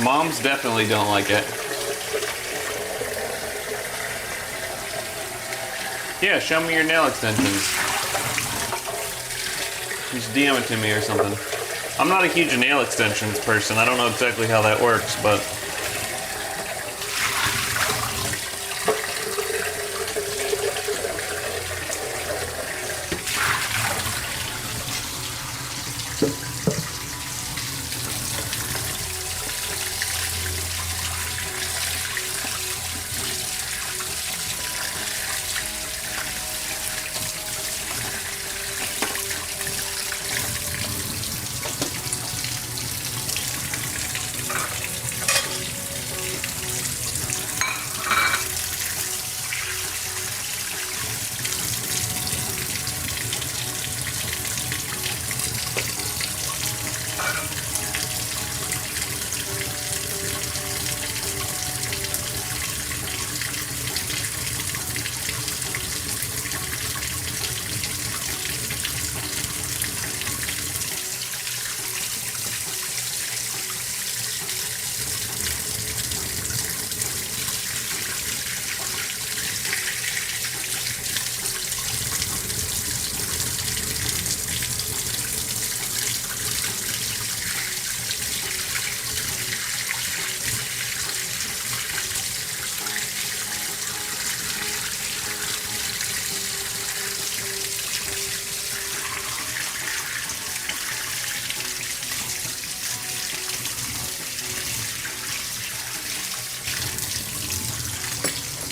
Moms definitely don't like it. Yeah, show me your nail extensions. Just DM it to me or something. I'm not a huge nail extensions person. I don't know exactly how that works, but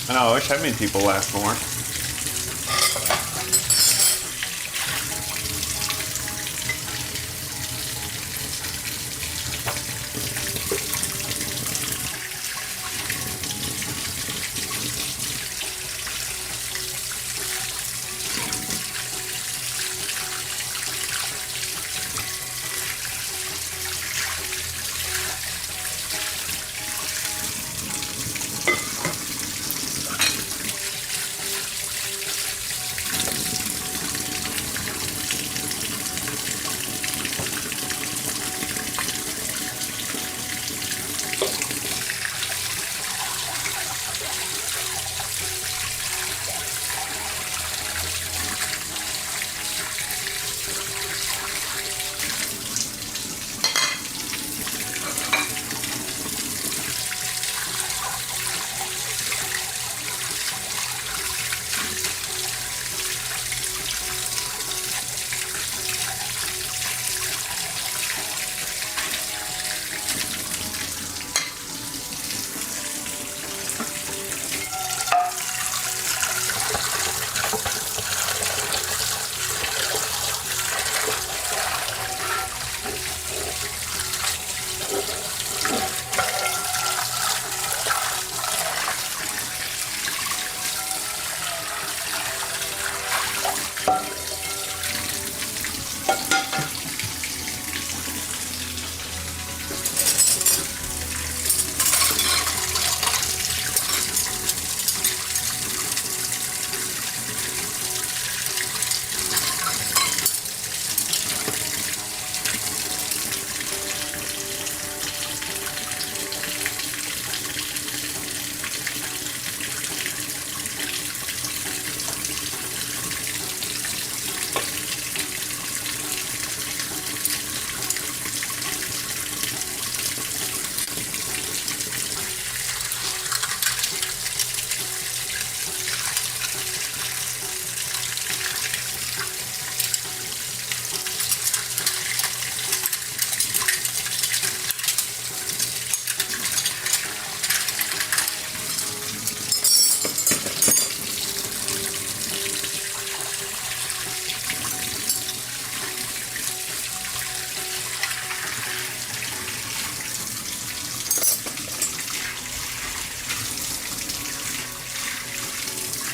I know, I wish I made people laugh more.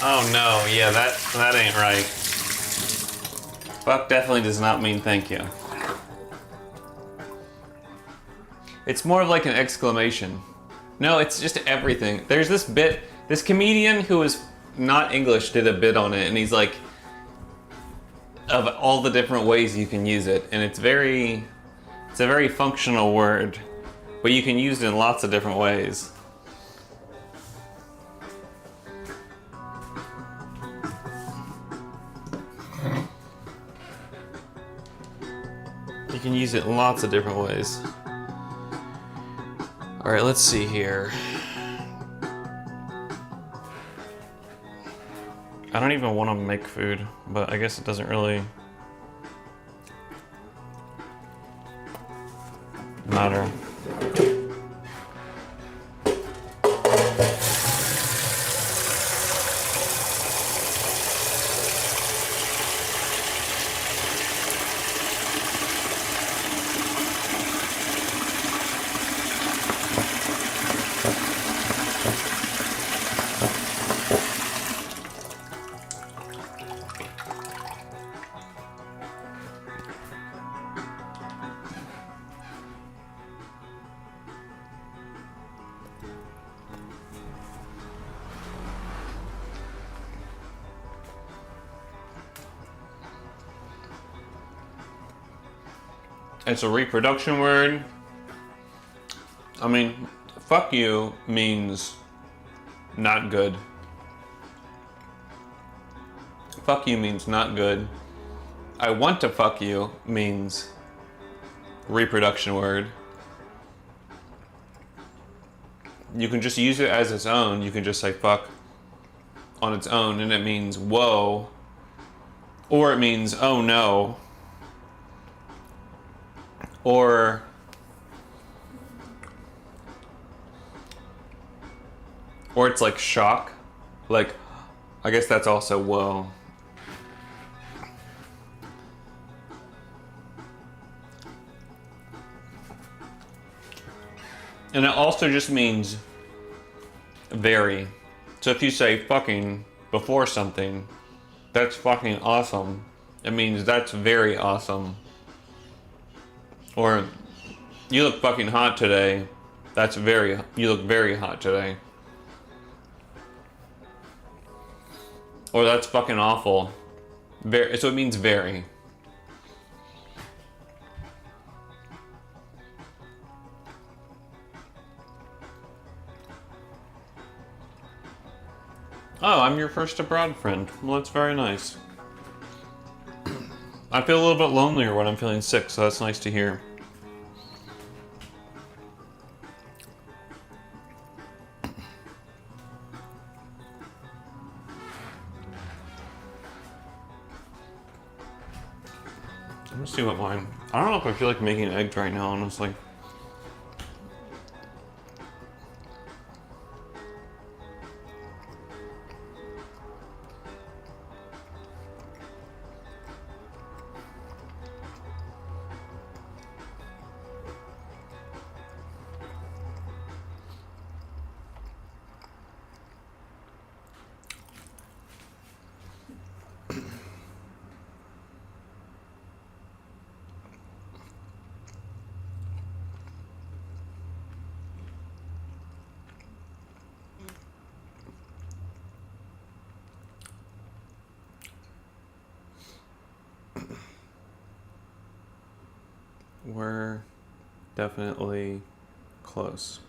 Oh no, yeah, that ain't right. Fuck definitely does not mean thank you. It's more of like an exclamation. No, it's just everything. There's this bit, this comedian who is not English did a bit on it, and he's like, of all the different ways you can use it, and it's a very functional word, but you can use it in lots of different ways. You can use it in lots of different ways. All right, let's see here. I don't even want to make food, but I guess it doesn't really matter. It's a reproduction word. I mean, fuck you means not good. Fuck you means not good. I want to fuck you means reproduction word. You can just use it as its own. You can just say fuck on its own and it means whoa. Or it means oh no. Or it's like shock. Like, I guess that's also whoa. And it also just means very. So if you say fucking before something, that's fucking awesome. It means that's very awesome. Or you look fucking hot today. You look very hot today. Or that's fucking awful. So it means very. Oh, I'm your first abroad friend. Well, that's very nice. I feel a little bit lonelier when I'm feeling sick, so that's nice to hear. Let's see what mine. I don't know if I feel like making eggs right now, honestly. We're definitely close.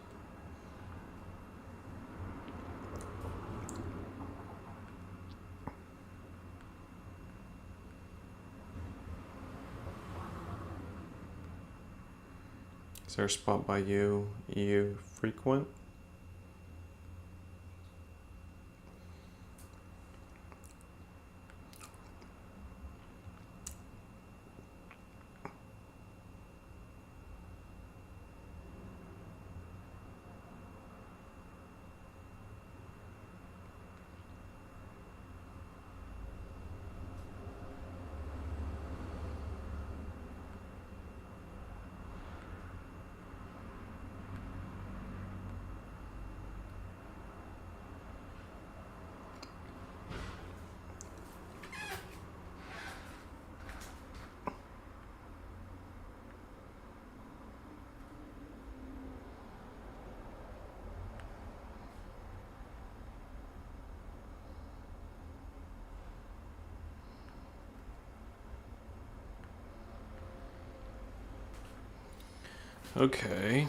Is there a spot by you frequent? Okay.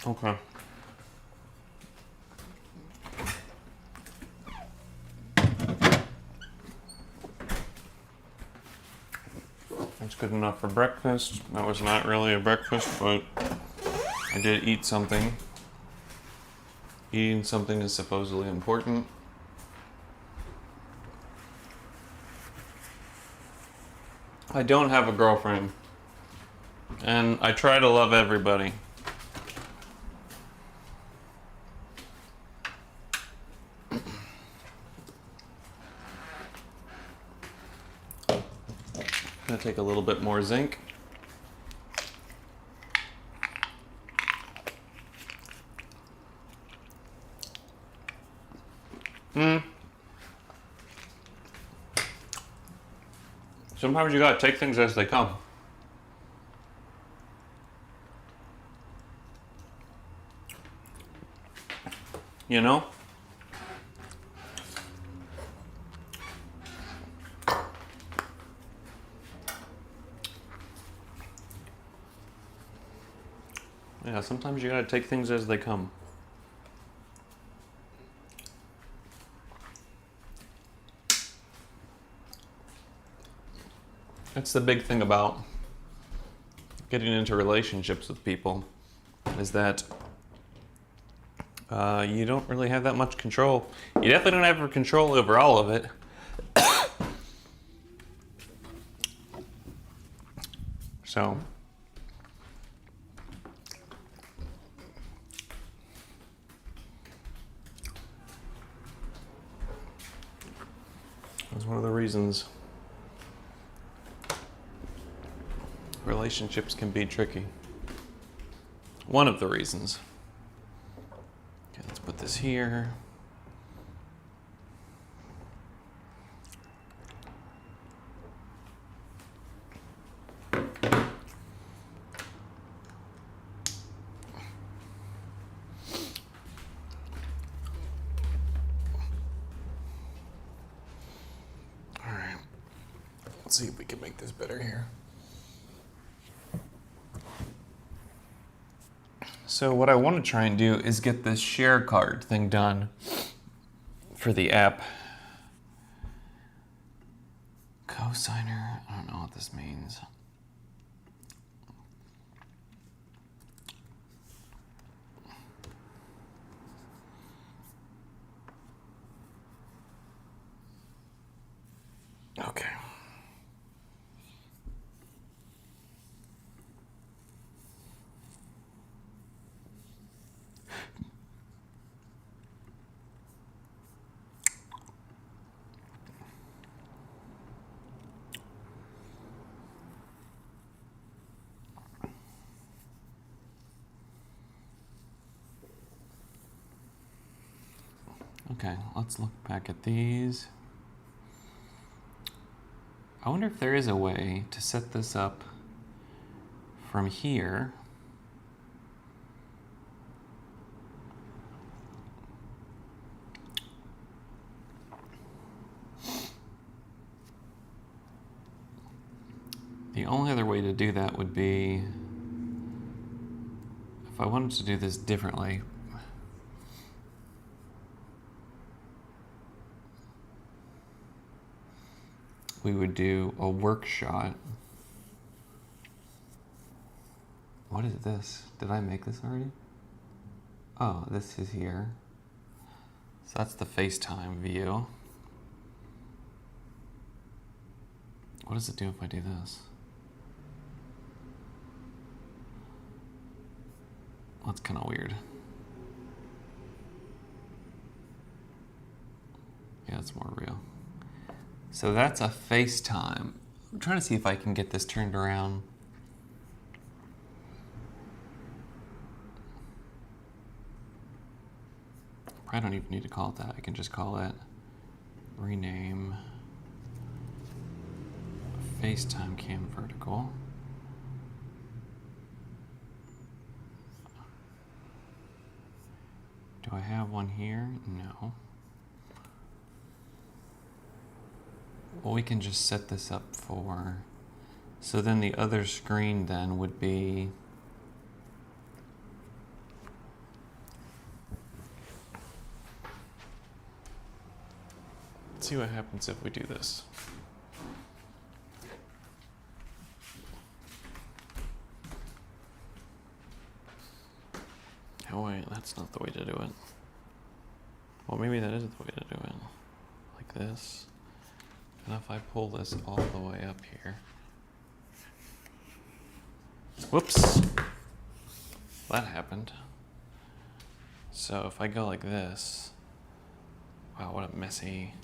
Okay. That's good enough for breakfast. That was not really a breakfast, but I did eat something. Eating something is supposedly important. I don't have a girlfriend, and I try to love everybody. I'm gonna take a little bit more zinc. Sometimes you gotta take things as they come. You know? Yeah, sometimes you gotta take things as they come. That's the big thing about getting into relationships with people, is that you don't really have that much control. You definitely don't have control over all of it. So, that's one of the reasons relationships can be tricky. One of the reasons. Okay, let's put this here. Let's see if we can make this better here. So what I want to try and do is get this share card thing done for the app. Cosigner, I don't know what this means. Okay. Okay, let's look back at these. I wonder if there is a way to set this up from here. The only other way to do that would be if I wanted to do this differently. We would do a work shot. What is this? Did I make this already? Oh, this is here. So that's the FaceTime view. What does it do if I do this? That's kind of weird. Yeah, it's more real. So that's a FaceTime. I'm trying to see if I can get this turned around. I don't even need to call it that. I can just call it rename FaceTime cam vertical. Do I have one here? No. Well, we can just set this up for, so then the other screen then would be, let's see what happens if we do this. Oh wait, that's not the way to do it. Well, maybe that is the way to do it. Like this. And if I pull this all the way up here. Whoops. That happened. So if I go like this. Wow, what a messy.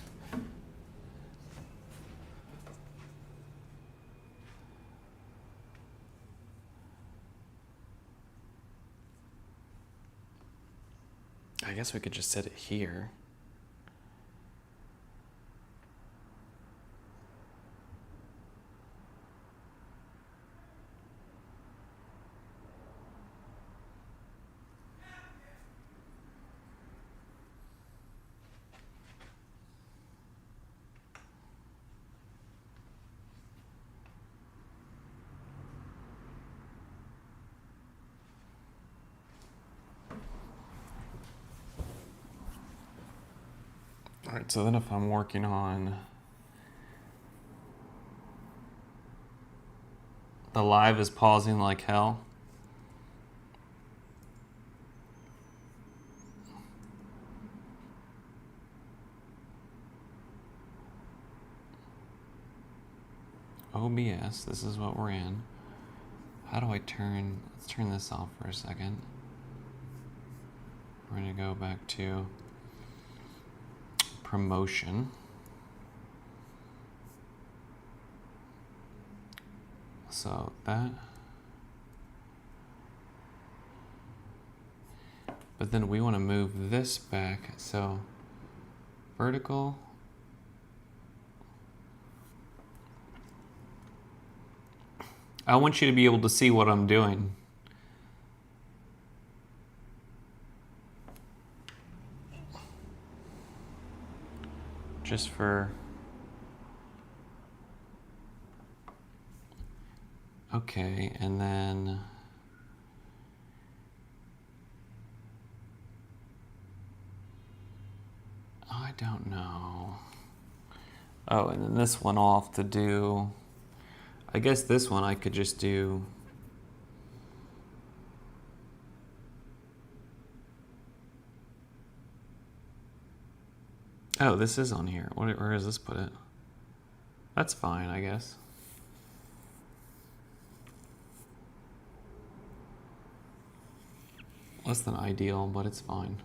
I guess we could just set it here. All right, so then if I'm working on the live is pausing like hell. OBS, this is what we're in. How do I turn, let's turn this off for a second. We're gonna go back to promotion. So that, but then we want to move this back. So vertical. I want you to be able to see what I'm doing. Just for, okay, and then I don't know. Oh, and then this one off to do, I guess this one I could just do. Oh, this is on here. Where does this put it? That's fine, I guess. Less than ideal, but it's fine.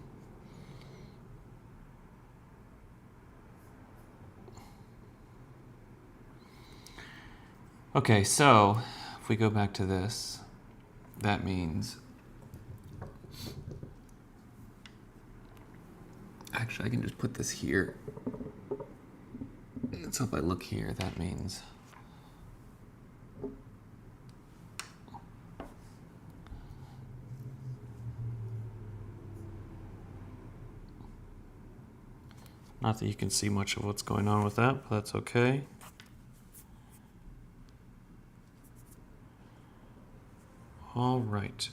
Okay, so if we go back to this, that means Actually, I can just put this here. So if I look here, that means... Not that you can see much of what's going on with that, but that's okay. All right.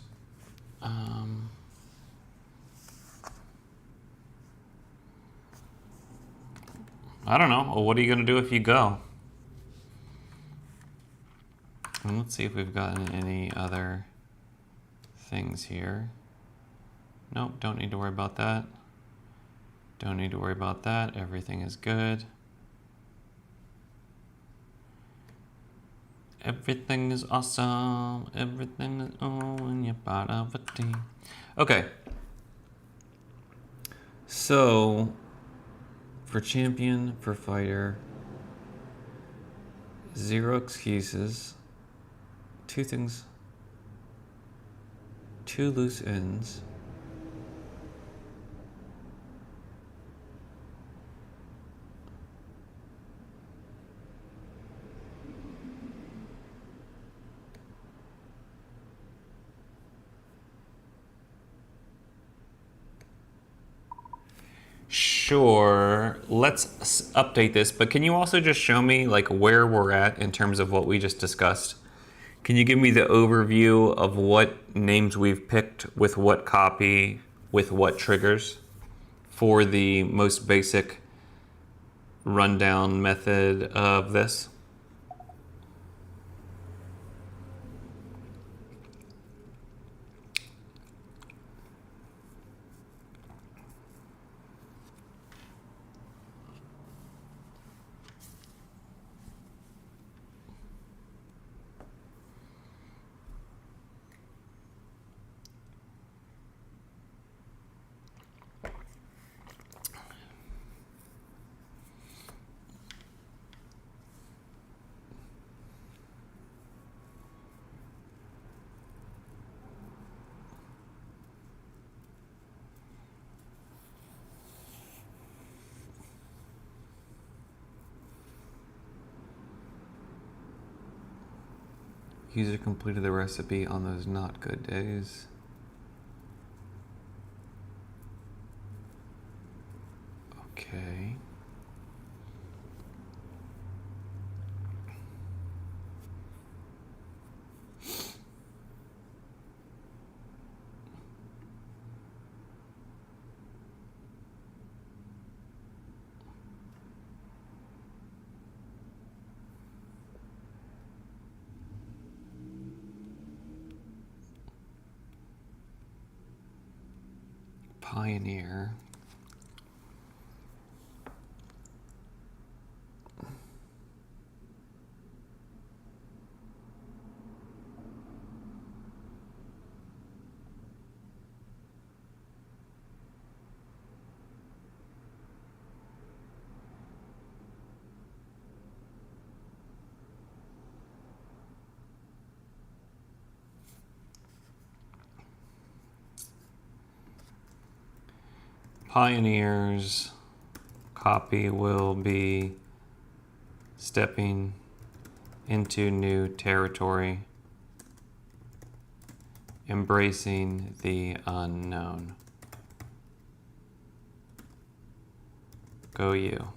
I don't know. Well, what are you going to do if you go? And let's see if we've gotten any other things here. Nope, don't need to worry about that. Don't need to worry about that. Everything is good. Everything is awesome. Everything is on your body. Okay. So, for champion, for fighter, 0 excuses, 2 things, 2 loose ends. Sure, let's update this, but can you also just show me like where we're at in terms of what we just discussed? Can you give me the overview of what names we've picked with what copy, with what triggers for the most basic rundown method of this? User completed the recipe on those not good days. Okay. Pioneer. Pioneers copy will be stepping into new territory, embracing the unknown. Go you.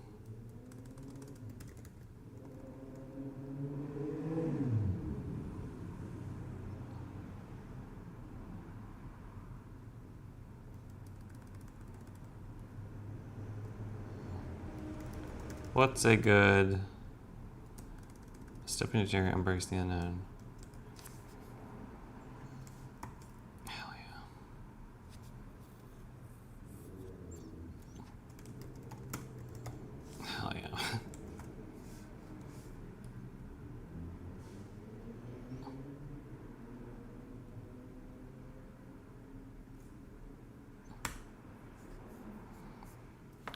What's a good step into territory, embrace the unknown? Hell yeah. Hell yeah.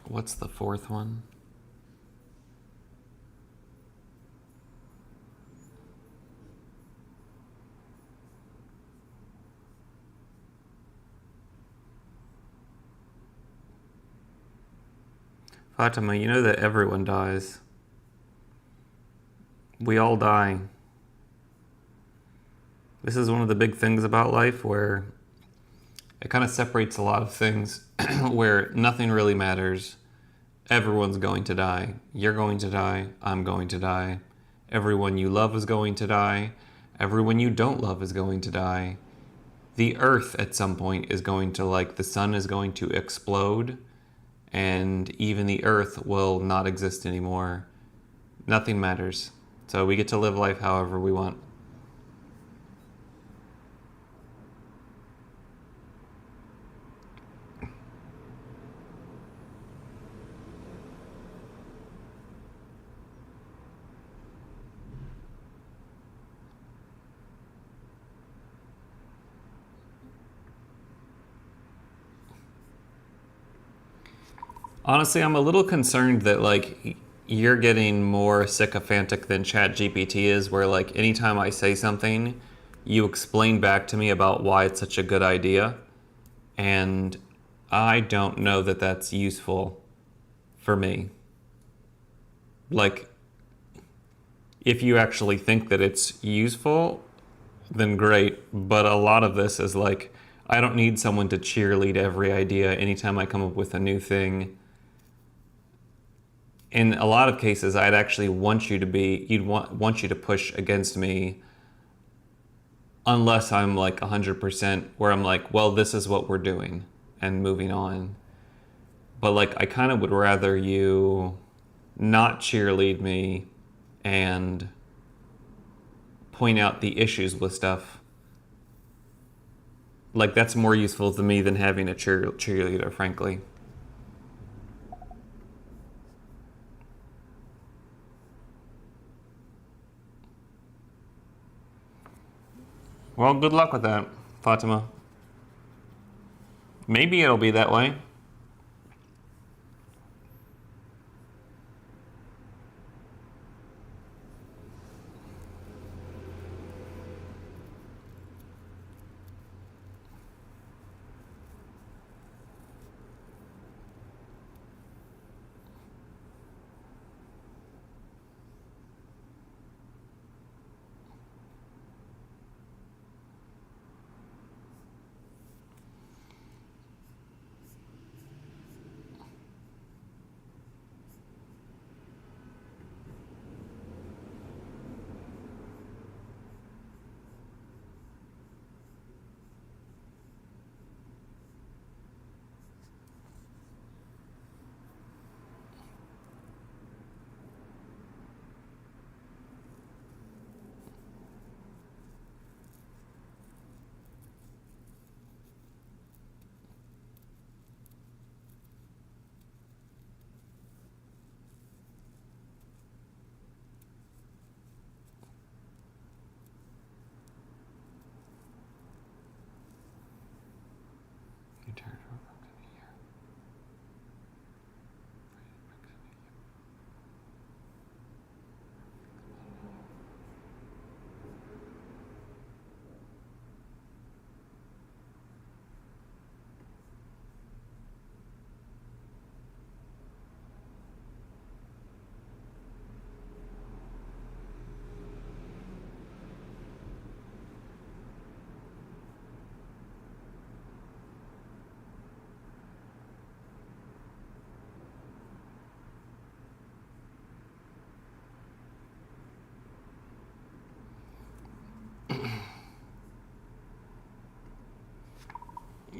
What's the 4th one? Fatima, you know that everyone dies. We all die. This is one of the big things about life where it kind of separates a lot of things where nothing really matters. Everyone's going to die. You're going to die. I'm going to die. Everyone you love is going to die. Everyone you don't love is going to die. The earth at some point is going to, like, the sun is going to explode, and even the earth will not exist anymore. Nothing matters. So we get to live life however we want. Honestly, I'm a little concerned that, like, you're getting more sycophantic than ChatGPT is, where, like, anytime I say something, you explain back to me about why it's such a good idea. And I don't know that that's useful for me. Like, if you actually think that it's useful, then great. But a lot of this is like, I don't need someone to cheerlead every idea anytime I come up with a new thing. In a lot of cases, I'd actually want you to be, want you to push against me unless I'm like 100% where I'm like, well, this is what we're doing and moving on. But like, I kind of would rather you not cheerlead me and point out the issues with stuff. Like, that's more useful to me than having a cheerleader, frankly. Well, good luck with that, Fatima. Maybe it'll be that way.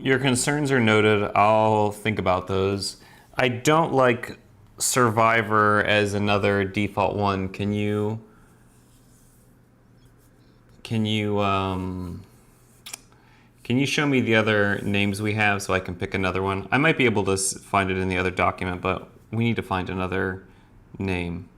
Your concerns are noted. I'll think about those. I don't like Survivor as another default one. Can you can you show me the other names we have so I can pick another one? I might be able to find it in the other document, but we need to find another name.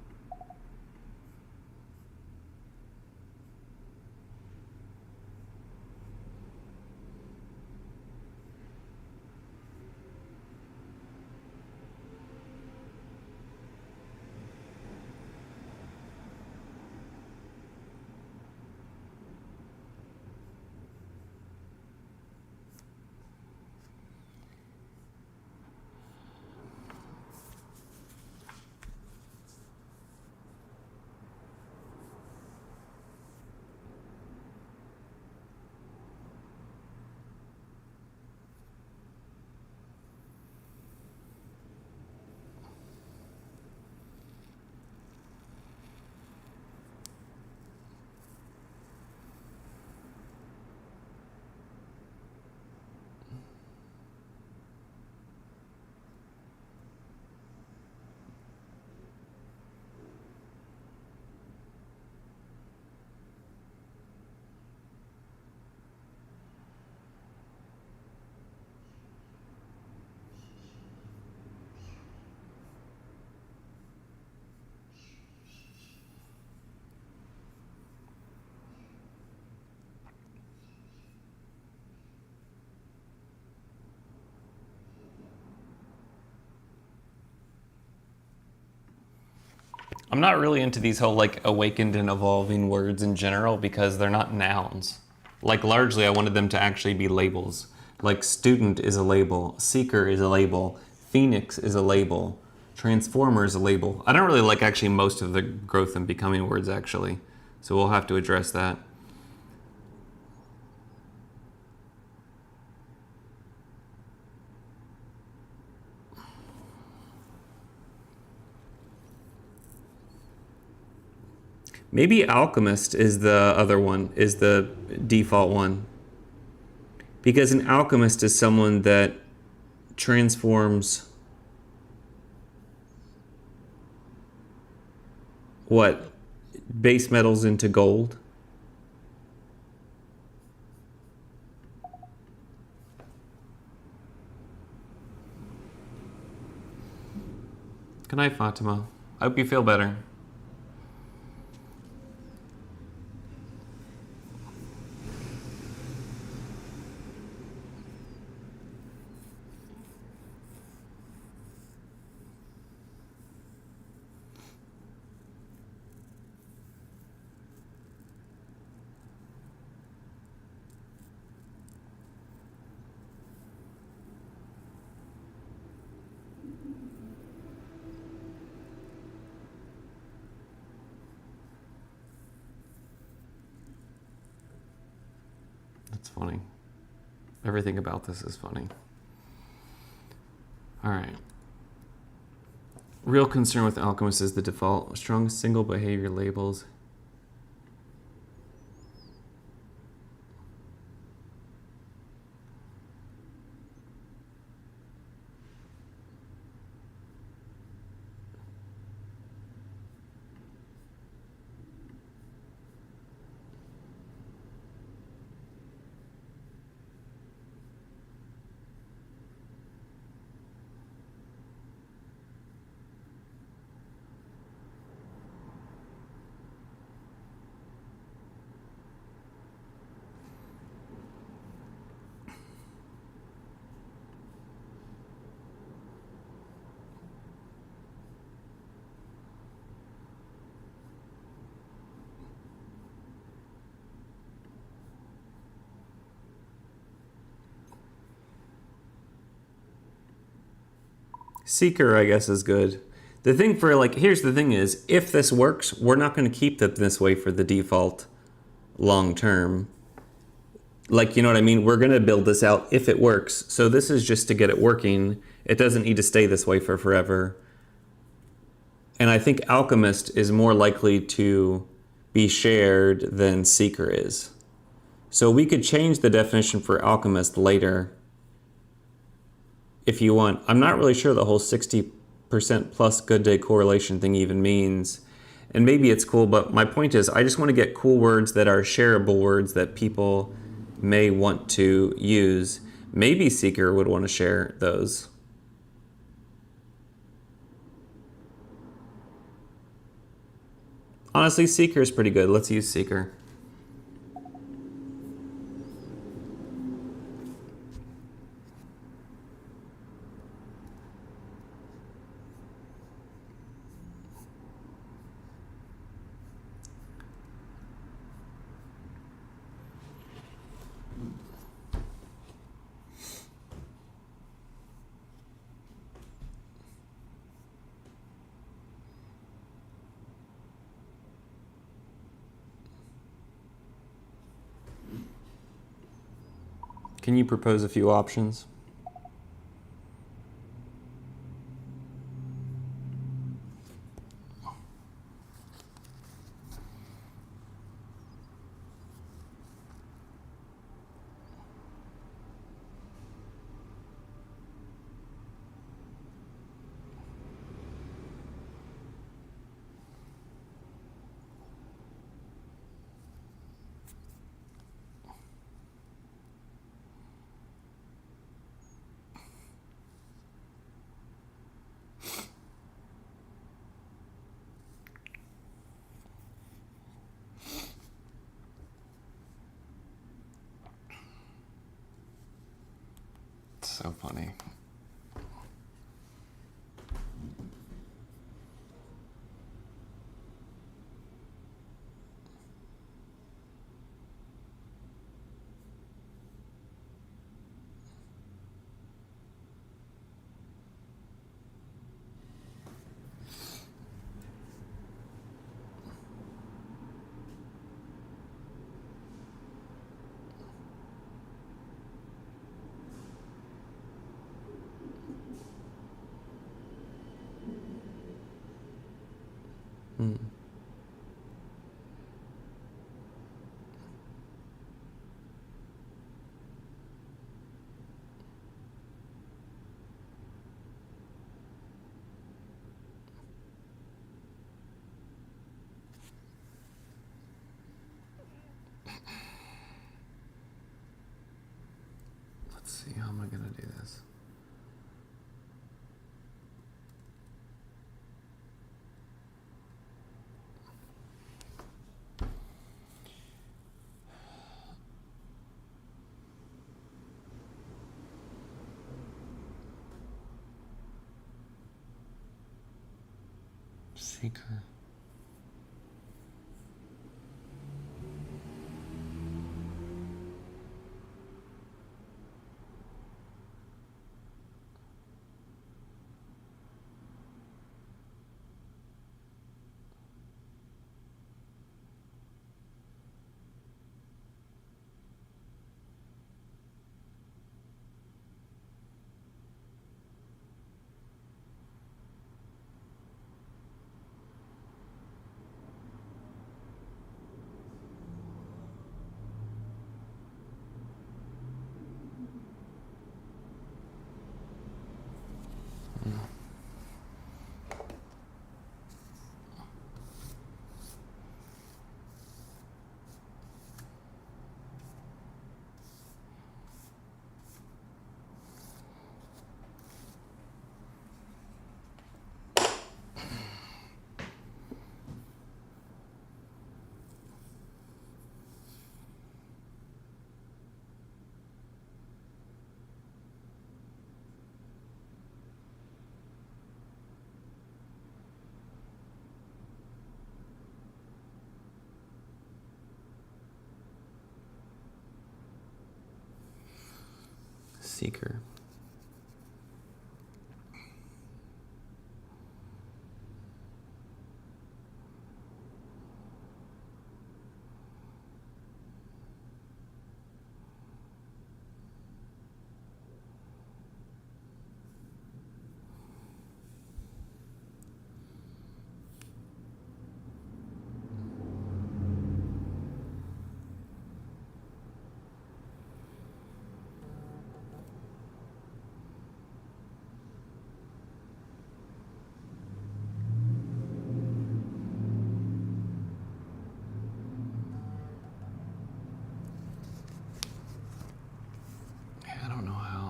I'm not really into these whole like awakened and evolving words in general because they're not nouns. Like largely I wanted them to actually be labels. Like student is a label, seeker is a label, phoenix is a label, transformer is a label. I don't really like actually most of the growth and becoming words actually. So we'll have to address that. Maybe alchemist is the other one, is the default one. Because an alchemist is someone that transforms what? Base metals into gold? Good night, Fatima. I hope you feel better. That's funny. Everything about this is funny. All right. Real concern with alchemists is the default. Strong single behavior labels. Seeker, I guess, is good. The thing for, like, here's the thing is, if this works, we're not going to keep them this way for the default long term. Like, you know what I mean? We're going to build this out if it works. So this is just to get it working. It doesn't need to stay this way for forever. And I think alchemist is more likely to be shared than seeker is. So we could change the definition for alchemist later if you want. I'm not really sure the whole 60% plus good day correlation thing even means. And maybe it's cool, but my point is I just want to get cool words that are shareable words that people may want to use. Maybe seeker would want to share those. Honestly, seeker is pretty good. Let's use seeker. Can you propose a few options? So funny. Hmm. Let's see, how am I gonna do this? Seeker. Seeker.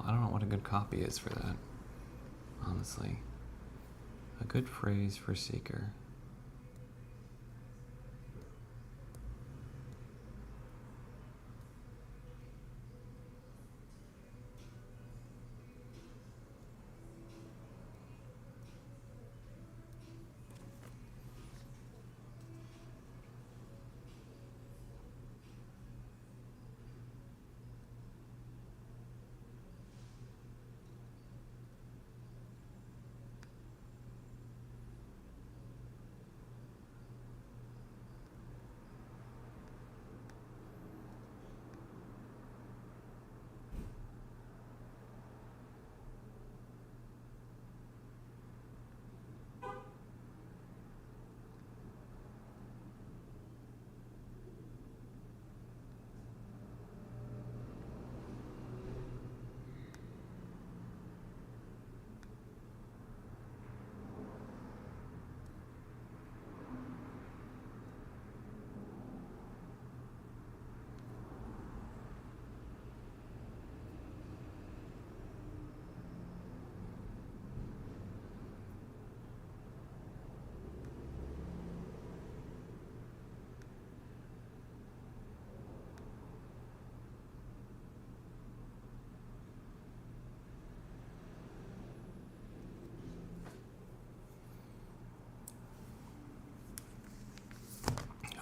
I don't know what a good copy is for that, honestly. A good phrase for seeker.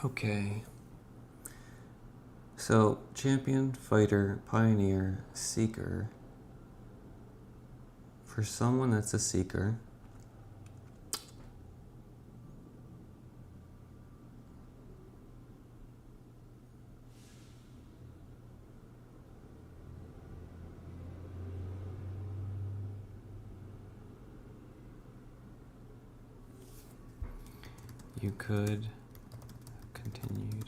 Okay. So, champion, fighter, pioneer, seeker. For someone that's a seeker, You could have continued.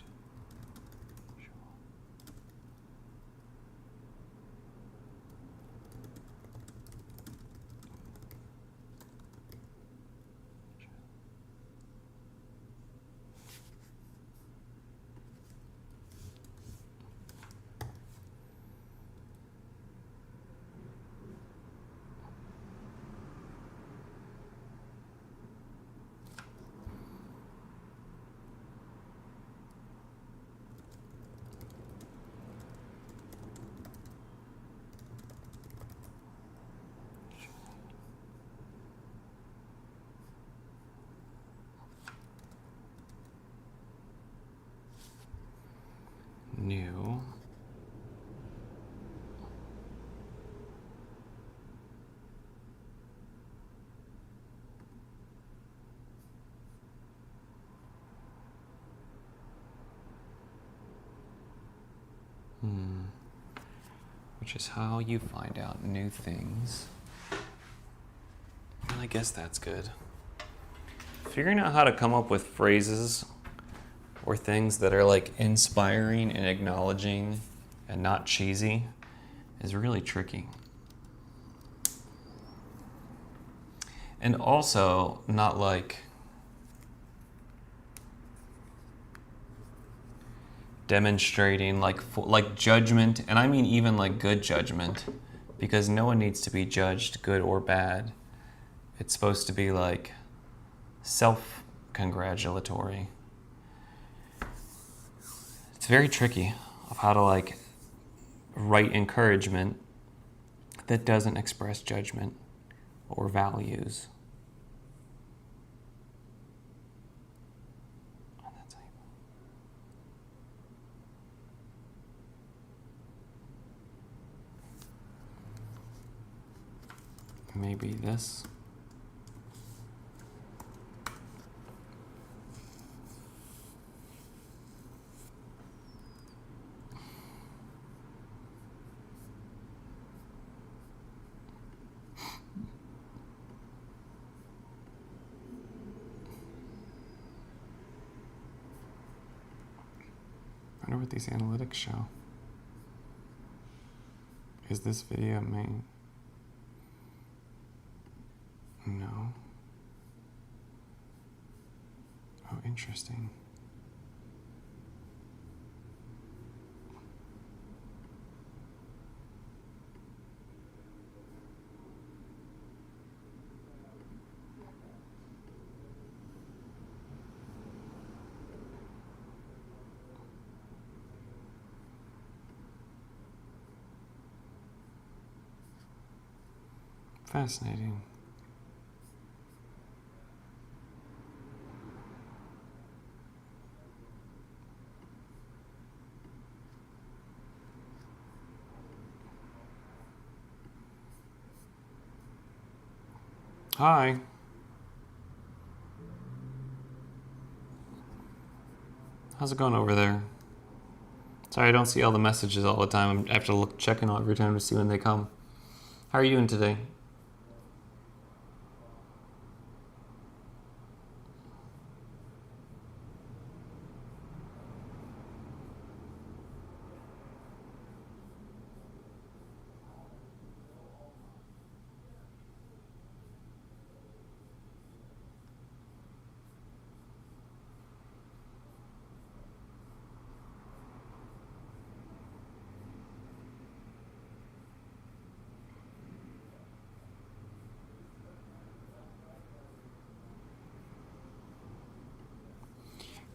New. Which is how you find out new things. And I guess that's good. Figuring out how to come up with phrases or things that are like inspiring and acknowledging and not cheesy is really tricky. And also not like demonstrating like judgment, and I mean even like good judgment, because no one needs to be judged good or bad. It's supposed to be like self-congratulatory. It's very tricky of how to like write encouragement that doesn't express judgment or values. Maybe this. I wonder what these analytics show. Is this video main? No. Oh, interesting. Fascinating. Hi. How's it going over there? Sorry, I don't see all the messages all the time. I have to look checking out every time to see when they come. How are you doing today?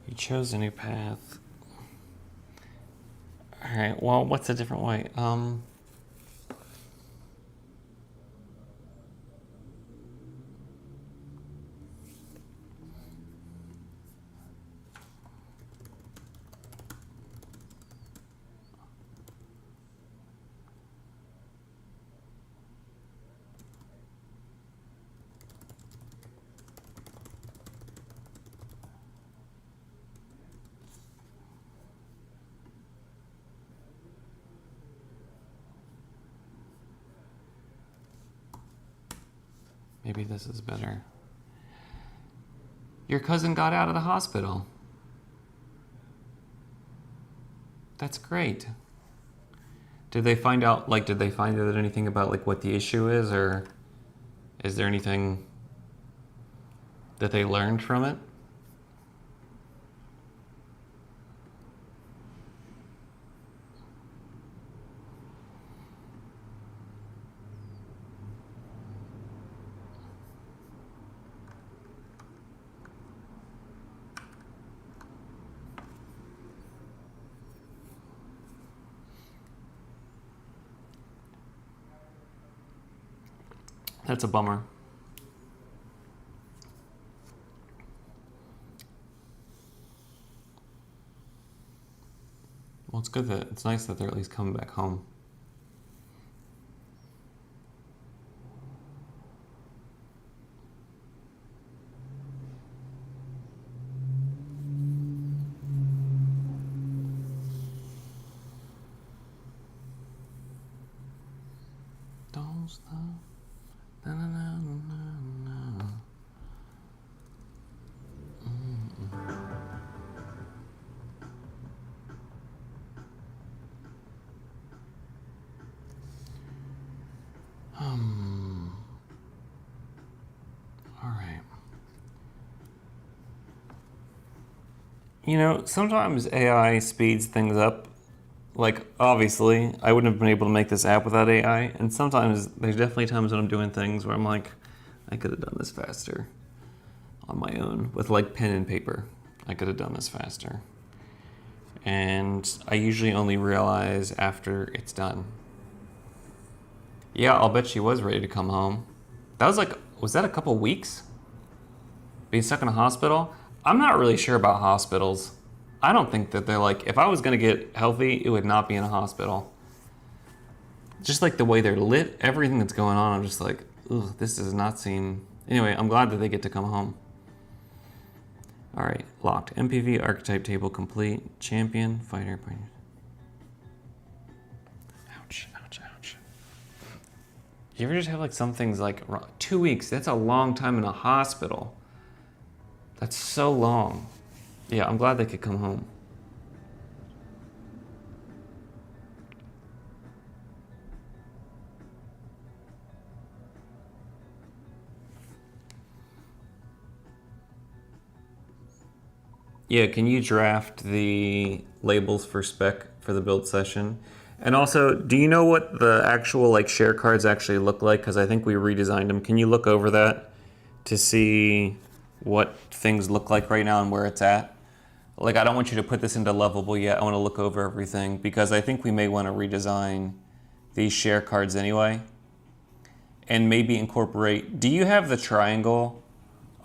You chose a new path. All right, well, what's a different way? Maybe this is better. Your cousin got out of the hospital. That's great. Did they find out anything about like what the issue is, or is there anything that they learned from it? That's a bummer. Well, it's nice that they're at least coming back home. Don't stop. Na, na, na, na, na. All right. You know, sometimes AI speeds things up. Like, obviously, I wouldn't have been able to make this app without AI. And sometimes, there's definitely times when I'm doing things where I'm like, I could have done this faster on my own with like pen and paper. I could have done this faster. And I usually only realize after it's done. Yeah, I'll bet she was ready to come home. That was that a couple weeks? Being stuck in a hospital? I'm not really sure about hospitals. I don't think that they're like, if I was gonna get healthy, it would not be in a hospital. Just like the way they're lit, everything that's going on, I'm just like, ugh, this does not seem... Anyway, I'm glad that they get to come home. All right, locked. MPV archetype table complete. Champion, fighter. Ouch, ouch, ouch. You ever just have like some things like 2 weeks? That's a long time in a hospital. That's so long. Yeah, I'm glad they could come home. Yeah, can you draft the labels for spec for the build session? And also, do you know what the actual like share cards actually look like? Because I think we redesigned them. Can you look over that to see what things look like right now and where it's at? Like, I don't want you to put this into Lovable yet. I want to look over everything because I think we may want to redesign these share cards anyway. And maybe incorporate, do you have the triangle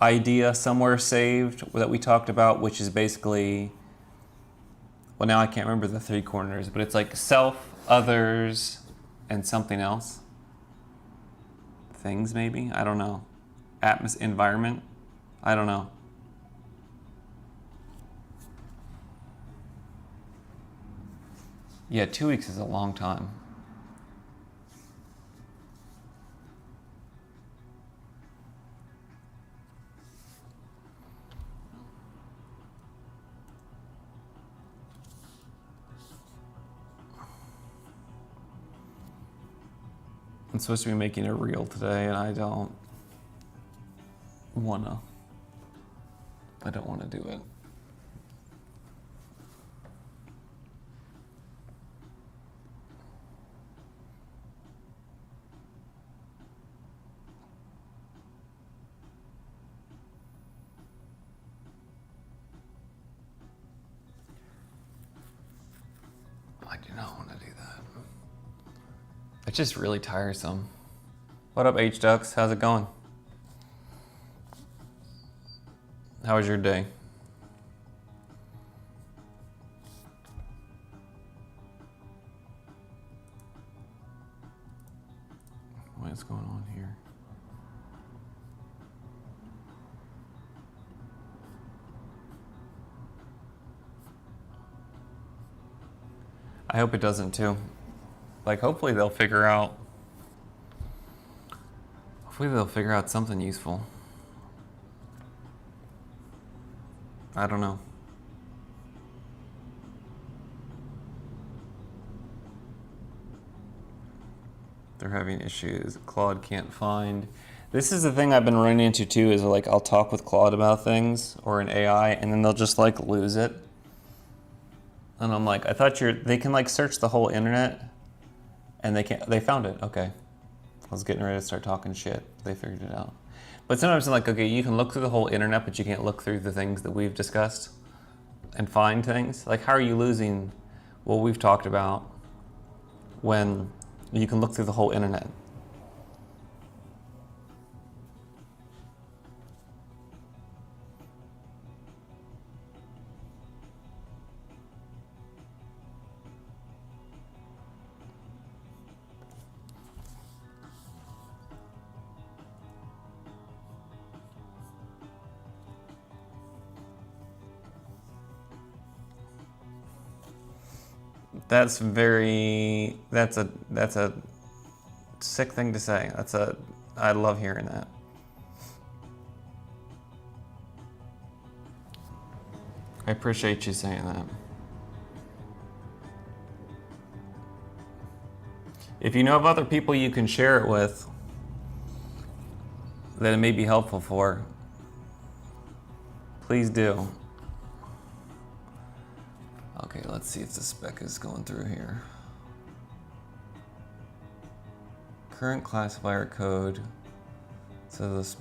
idea somewhere saved that we talked about, which is basically, well, now I can't remember the three corners, but it's like self, others, and something else. Things, maybe? I don't know. Environment? I don't know. Yeah, 2 weeks is a long time. I'm supposed to be making a reel today, and I don't wanna do it. I do not want to do that. It's just really tiresome. What up, H-Ducks? How's it going? How was your day? What's going on here? I hope it doesn't too. Like, hopefully they'll figure out something useful. I don't know. They're having issues. Claude can't find. This is the thing I've been running into too, is like I'll talk with Claude about things or an AI and then they'll just like lose it. And I'm like, I thought they can like search the whole internet and they found it. Okay. I was getting ready to start talking shit. They figured it out. But sometimes I'm like, okay, you can look through the whole internet, but you can't look through the things that we've discussed and find things. Like, how are you losing what we've talked about when you can look through the whole internet? That's a sick thing to say. I love hearing that. I appreciate you saying that. If you know of other people you can share it with that it may be helpful for, please do. Okay, let's see if the spec is going through here. Current classifier code. So this.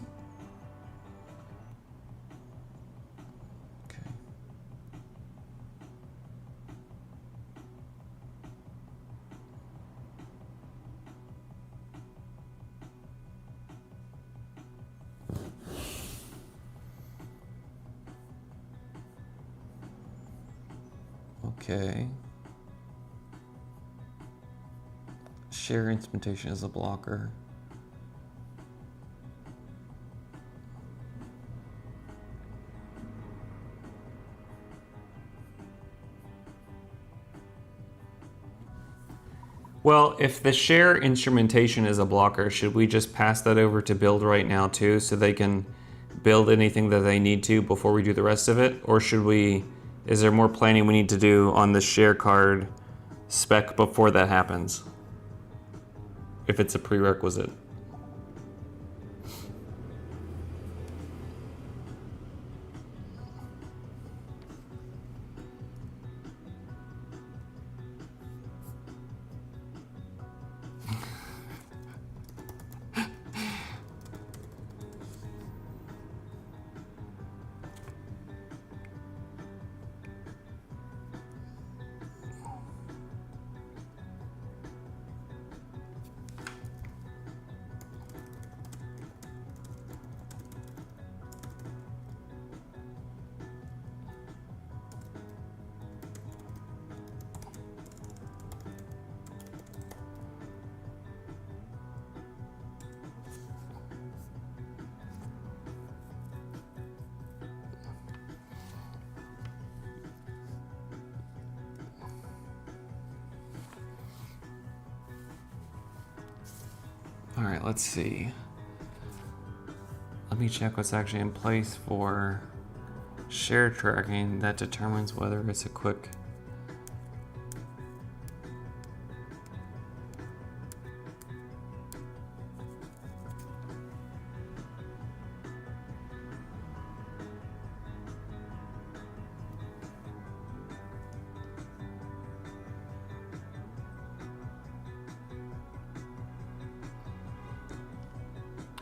Okay. Okay. Share instrumentation is a blocker. Well, if the share instrumentation is a blocker, should we just pass that over to build right now too, so they can build anything that they need to before we do the rest of it? Or is there more planning we need to do on the share card spec before that happens? If it's a prerequisite. All right, let's see. Let me check what's actually in place for share tracking. That determines whether it's a quick.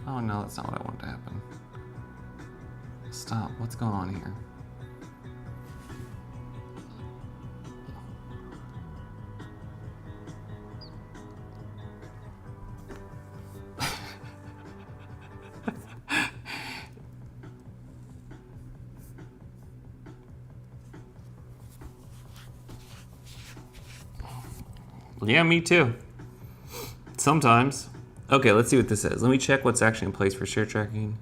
Oh no, that's not what I want to happen. Stop, what's going on here? Yeah, me too. Sometimes. Okay, let's see what this says. Let me check what's actually in place for share tracking.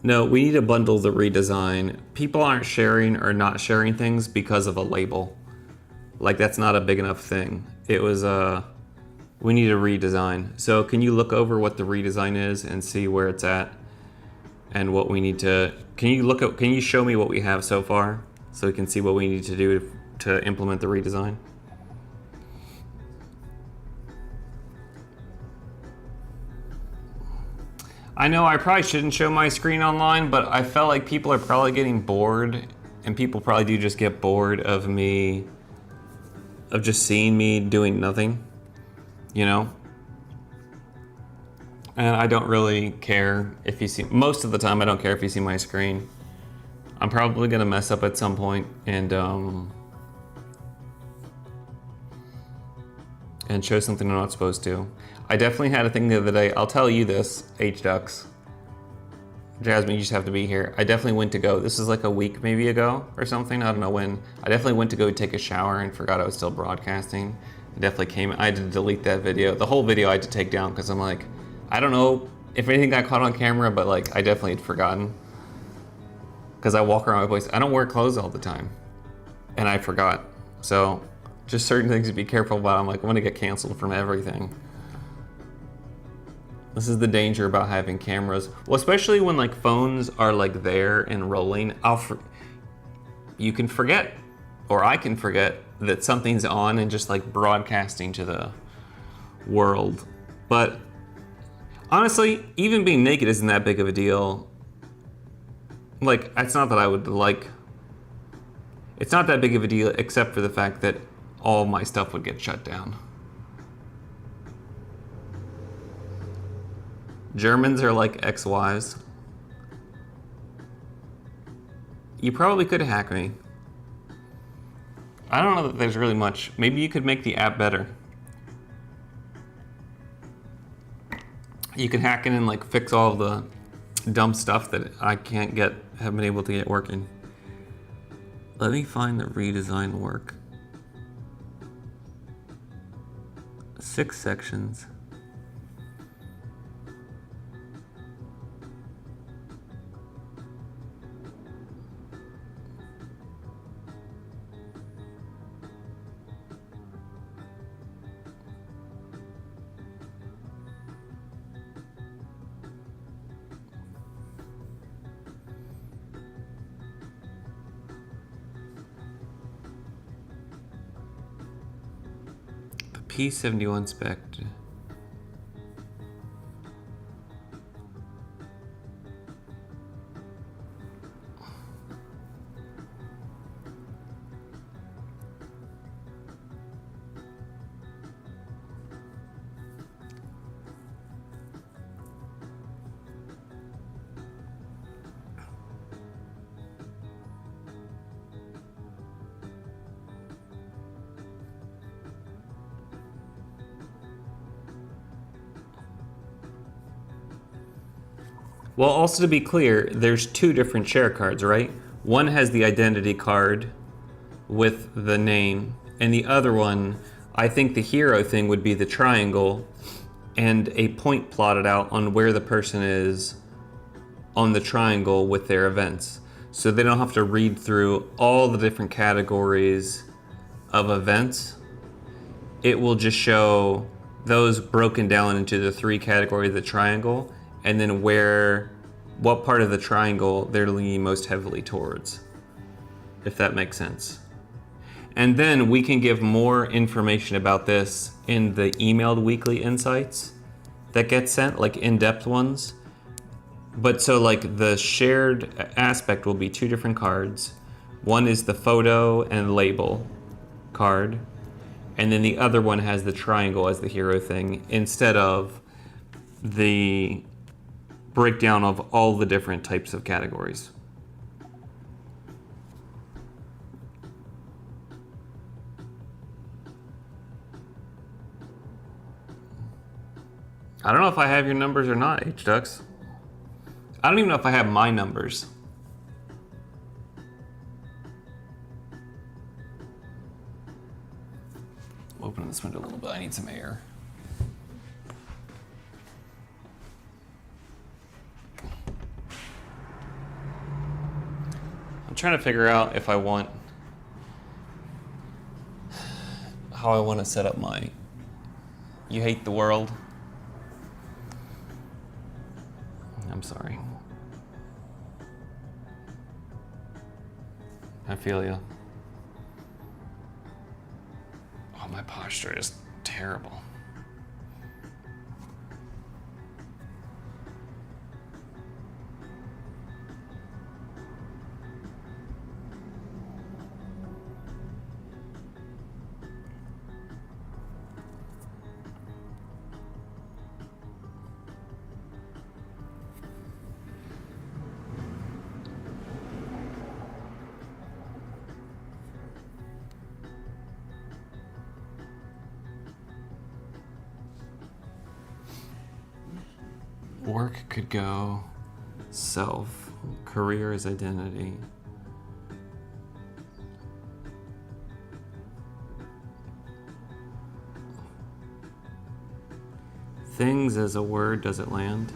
No, we need to bundle the redesign. People aren't sharing or not sharing things because of a label. Like, that's not a big enough thing. It was we need a redesign. So can you look over what the redesign is and see where it's at and what we need to, can you show me what we have so far so we can see what we need to do to implement the redesign? I know I probably shouldn't show my screen online, but I felt like people are probably getting bored, and people probably do just get bored of just seeing me doing nothing, you know? And I don't really care if you see, most of the time I don't care if you see my screen. I'm probably gonna mess up at some point and show something I'm not supposed to. I definitely had a thing the other day. I'll tell you this, H-Ducks. Jasmine, you just have to be here. I definitely went to go, this is like a week maybe ago or something, I don't know when. I definitely went to go take a shower and forgot I was still broadcasting. It definitely came, I had to delete that video. The whole video I had to take down because I'm like, I don't know if anything got caught on camera, but like I definitely had forgotten. Because I walk around my place, I don't wear clothes all the time. And I forgot. So just certain things to be careful about. I'm like, I'm gonna get canceled from everything. This is the danger about having cameras. Well, especially when like phones are like there and rolling, you can forget, or I can forget that something's on and just like broadcasting to the world. But honestly, even being naked isn't that big of a deal. Like, it's not that I would like, it's not that big of a deal except for the fact that all my stuff would get shut down. Germans are like ex-wives. You probably could hack me. I don't know that there's really much. Maybe you could make the app better. You could hack in and like fix all the dumb stuff that I haven't been able to get working. Let me find the redesign work. 6 sections. P71 spec. Well, also to be clear, there's 2 different share cards, right? One has the identity card with the name, and the other one, I think the hero thing would be the triangle and a point plotted out on where the person is on the triangle with their events. So they don't have to read through all the different categories of events. It will just show those broken down into the 3 categories of the triangle, and then what part of the triangle they're leaning most heavily towards, if that makes sense. And then we can give more information about this in the emailed weekly insights that get sent, like in-depth ones. But so like the shared aspect will be 2 different cards. One is the photo and label card, and then the other one has the triangle as the hero thing instead of the breakdown of all the different types of categories. I don't know if I have your numbers or not, H-Ducks. I don't even know if I have my numbers. Open this window a little bit, I need some air. I'm trying to figure out if I want, how I want to set up my You Hate the World. I'm sorry. I feel you. Oh, my posture is terrible. Work could go self, career is identity. Things as a word, does it land?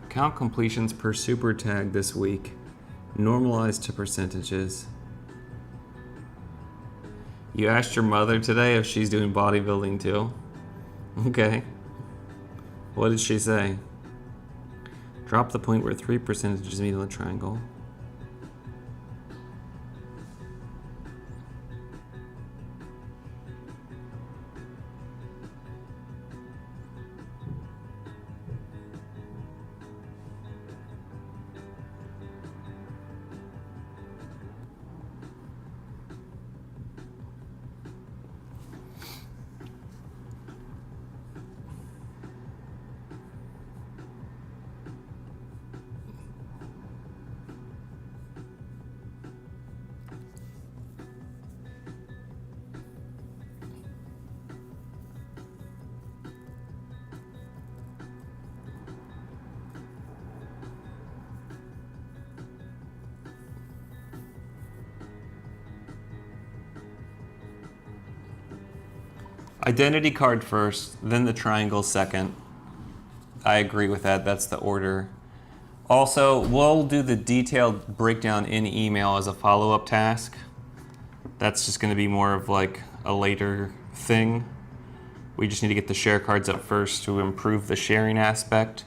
Count completions per super tag this week. Normalized to percentages. You asked your mother today if she's doing bodybuilding too? Okay. What did she say? Drop the point where 3 percentages meet on the triangle. Identity card first, then the triangle second. I agree with that. That's the order. Also, we'll do the detailed breakdown in email as a follow-up task. That's just going to be more of like a later thing. We just need to get the share cards up first to improve the sharing aspect.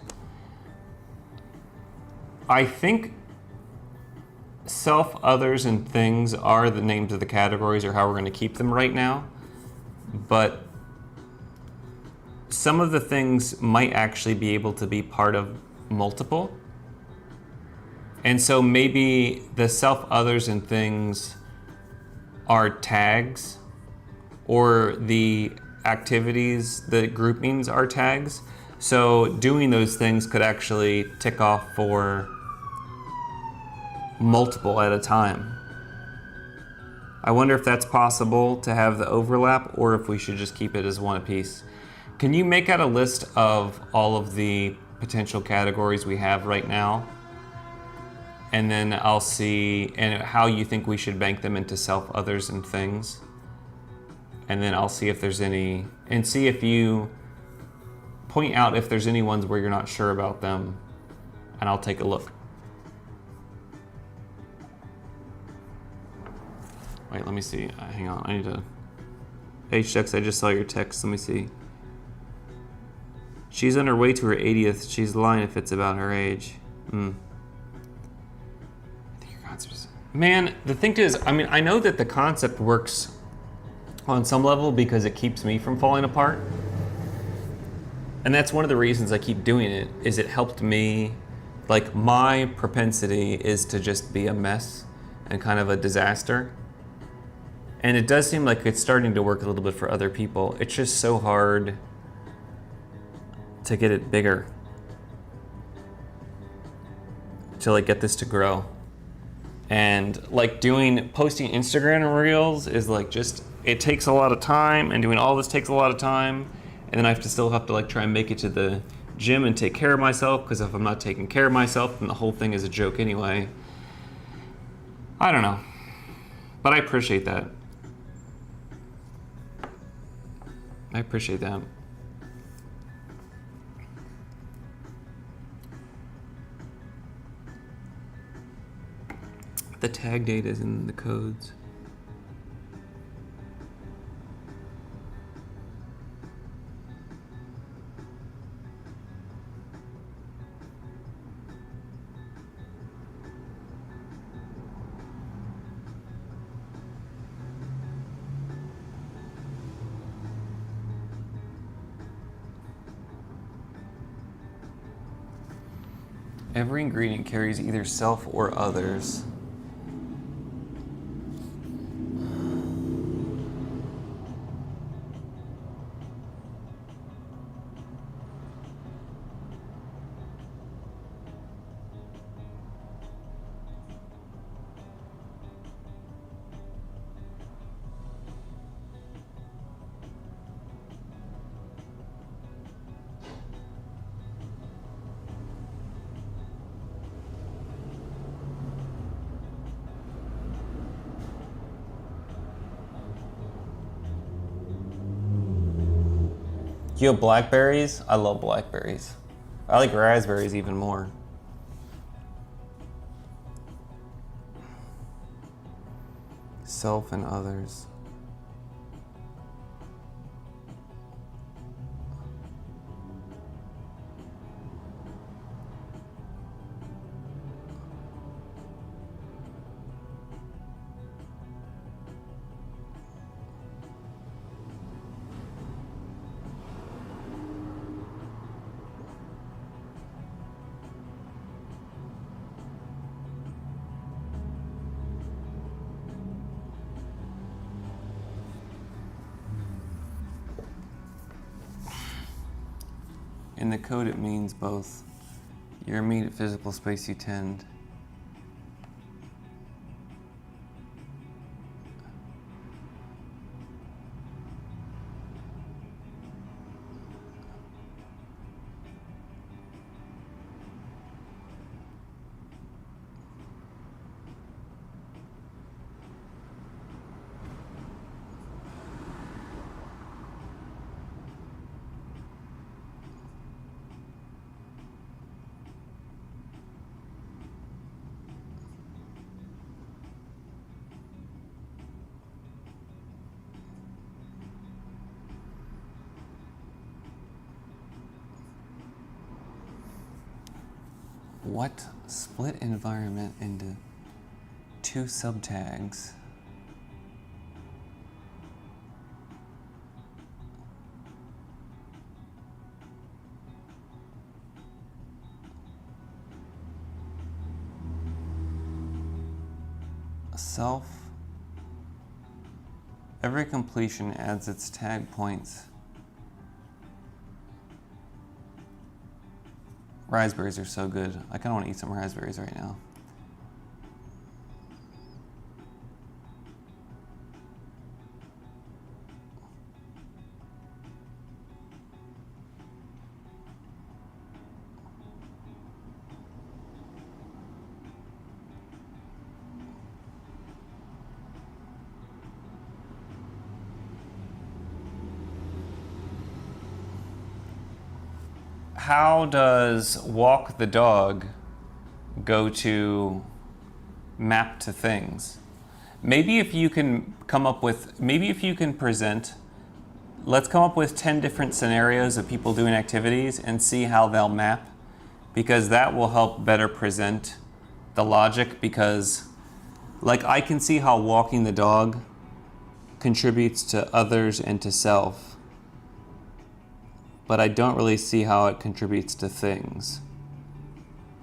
I think self, others, and things are the names of the categories or how we're going to keep them right now. But some of the things might actually be able to be part of multiple. And so maybe the self, others, and things are tags, or the activities, the groupings are tags. So doing those things could actually tick off for multiple at a time. I wonder if that's possible to have the overlap, or if we should just keep it as one apiece. Can you make out a list of all of the potential categories we have right now? And then I'll see and how you think we should bank them into self, others, and things. And then I'll see if there's any, and see if you point out if there's any ones where you're not sure about them, and I'll take a look. Wait, let me see. Hang on, I need to. H-Dex, I just saw your text. Let me see. She's on her way to her 80th. She's lying if it's about her age. I think your concept is... Man, the thing is, I mean, I know that the concept works on some level because it keeps me from falling apart. And that's one of the reasons I keep doing it, is it helped me. Like, my propensity is to just be a mess and kind of a disaster. And it does seem like it's starting to work a little bit for other people. It's just so hard to get it bigger, to like get this to grow. And like posting Instagram reels is like just, it takes a lot of time, and doing all this takes a lot of time. And then I still have to like try and make it to the gym and take care of myself, because if I'm not taking care of myself, then the whole thing is a joke anyway. I don't know. But I appreciate that. I appreciate that. The tag date is in the codes. Every ingredient carries either self or others. You have blackberries? I love blackberries. I like raspberries even more. Self and others. In the code, it means both. Your immediate physical space you tend. What split environment into two subtags? Self. Every completion adds its tag points. Raspberries are so good. I kind of want to eat some raspberries right now. How does walk the dog go to map to things? Maybe if you can come up with, maybe if you can present, let's come up with 10 different scenarios of people doing activities and see how they'll map, because that will help better present the logic. Because like I can see how walking the dog contributes to others and to self, but I don't really see how it contributes to things.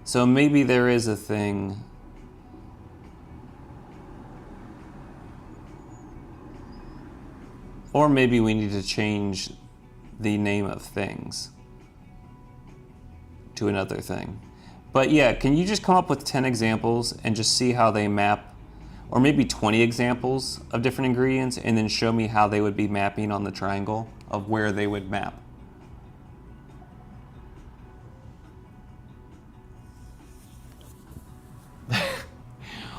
So maybe there is a thing. Or maybe we need to change the name of things to another thing. But yeah, can you just come up with 10 examples and just see how they map, or maybe 20 examples of different ingredients, and then show me how they would be mapping on the triangle of where they would map?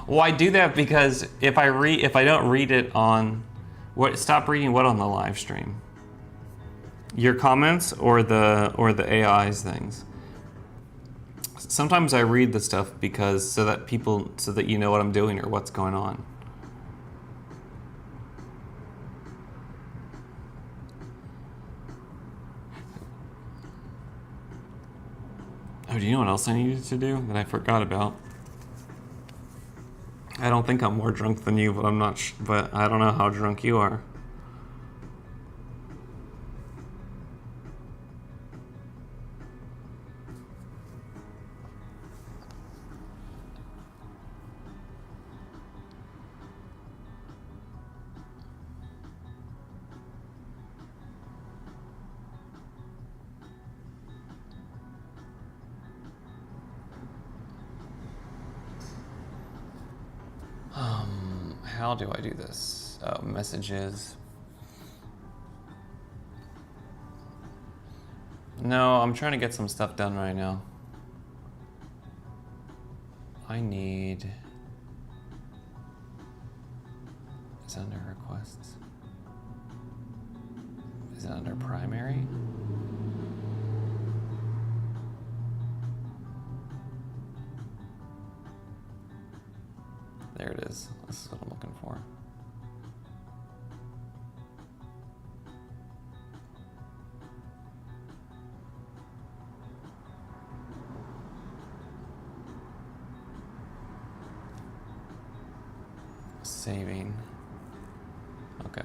Well, I do that because if I don't read it on stop reading what on the live stream? Your comments or the AI's things? Sometimes I read the stuff because so that you know what I'm doing or what's going on. Oh, do you know what else I needed to do that I forgot about? I don't think I'm more drunk than you, but but I don't know how drunk you are. How do I do this? Oh, messages. No, I'm trying to get some stuff done right now. I need... Is it under requests? Is it under primary? There it is. This is what I'm looking for. Saving. Okay.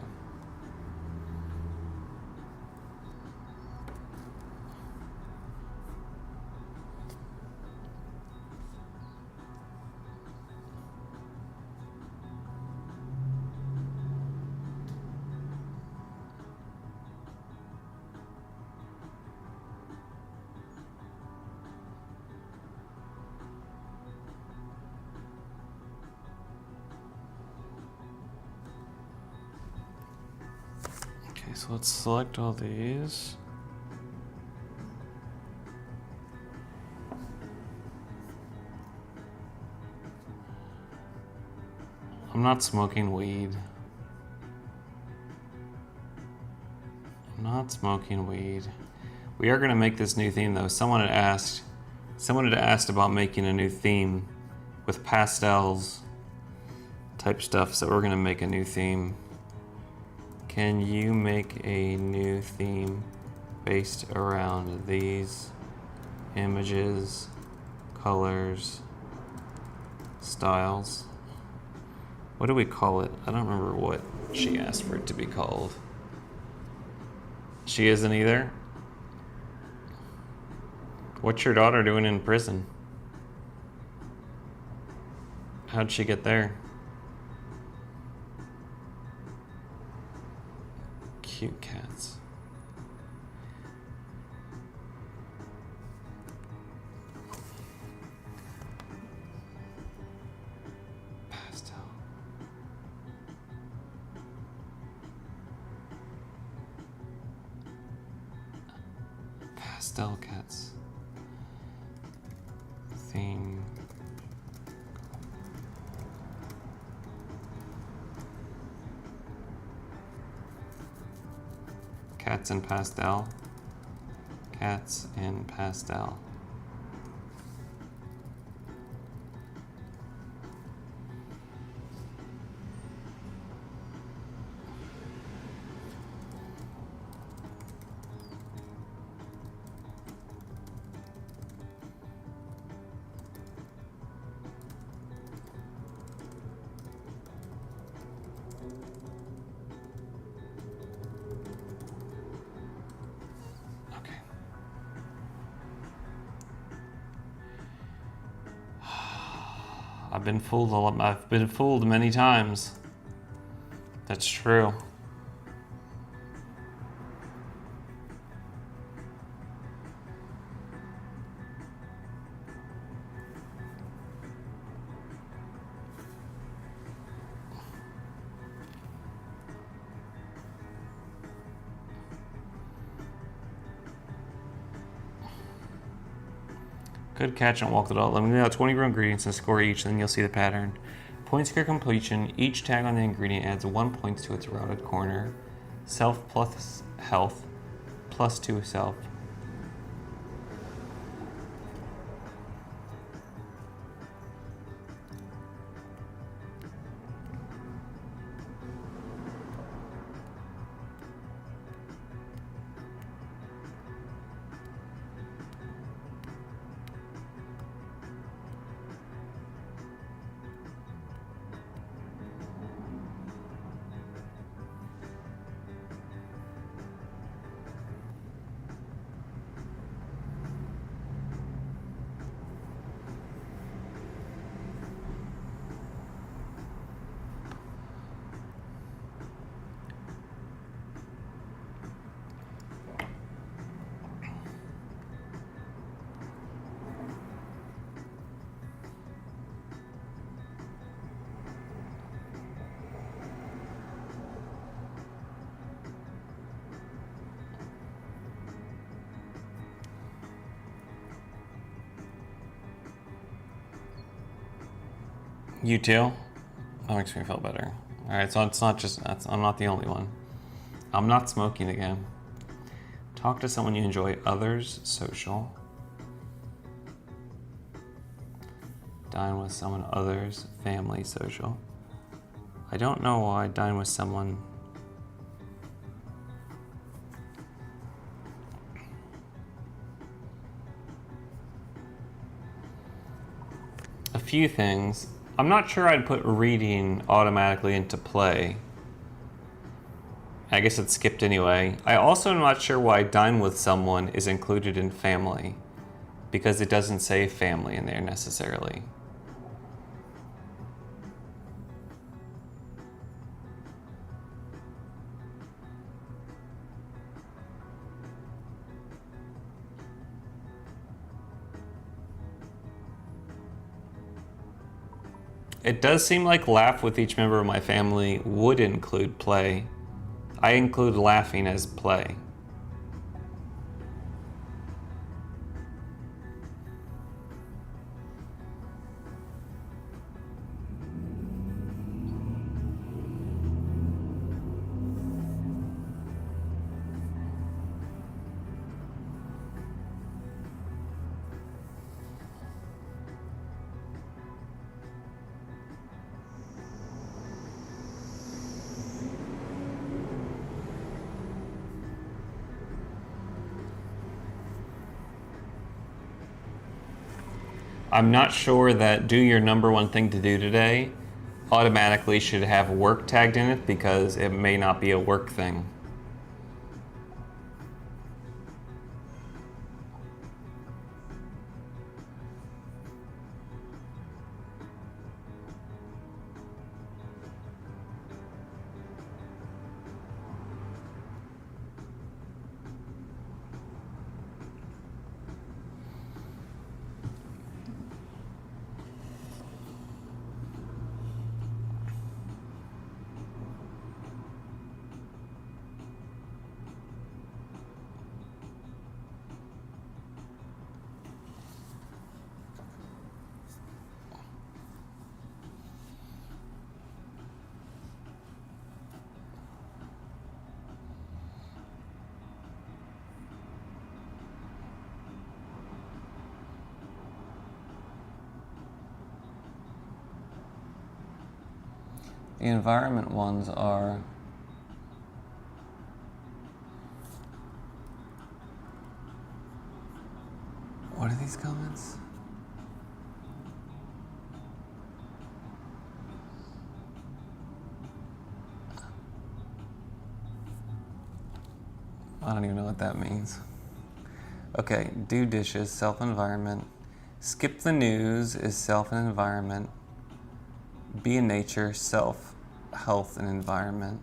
Okay, so let's select all these. I'm not smoking weed. I'm not smoking weed. We are going to make this new theme though. Someone had asked about making a new theme with pastels type stuff, so we're going to make a new theme. Can you make a new theme based around these images, colors, styles? What do we call it? I don't remember what she asked for it to be called. She isn't either? What's your daughter doing in prison? How'd she get there? Cute cats. Pastel. Pastel cats. Theme. Cats in pastel. Cats in pastel. I've been fooled many times. That's true. Could catch and walk the dog. Let me know 20 grow ingredients and score each, then you'll see the pattern. Points for completion. Each tag on the ingredient adds 1 point to its routed corner. Self plus health plus 2 self. You too? That makes me feel better. All right, so it's not just, I'm not the only one. I'm not smoking again. Talk to someone you enjoy. Others, social. Dine with someone, others, family, social. I don't know why dine with someone. A few things. I'm not sure I'd put reading automatically into play. I guess it's skipped anyway. I also am not sure why dine with someone is included in family, because it doesn't say family in there necessarily. It does seem like laugh with each member of my family would include play. I include laughing as play. I'm not sure that do your number one thing to do today automatically should have work tagged in it, because it may not be a work thing. The environment ones are what are these comments? I don't even know what that means. Okay, do dishes, self-environment. Skip the news is self and environment. Be in nature, self, health, and environment.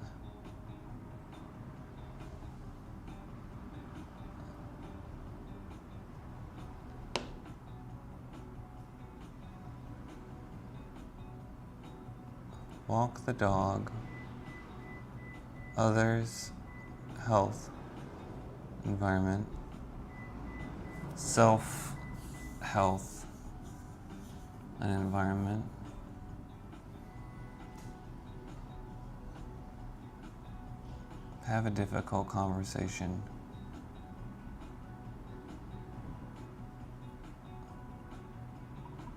Walk the dog. Others, health, environment. Self, health, and environment. Have a difficult conversation.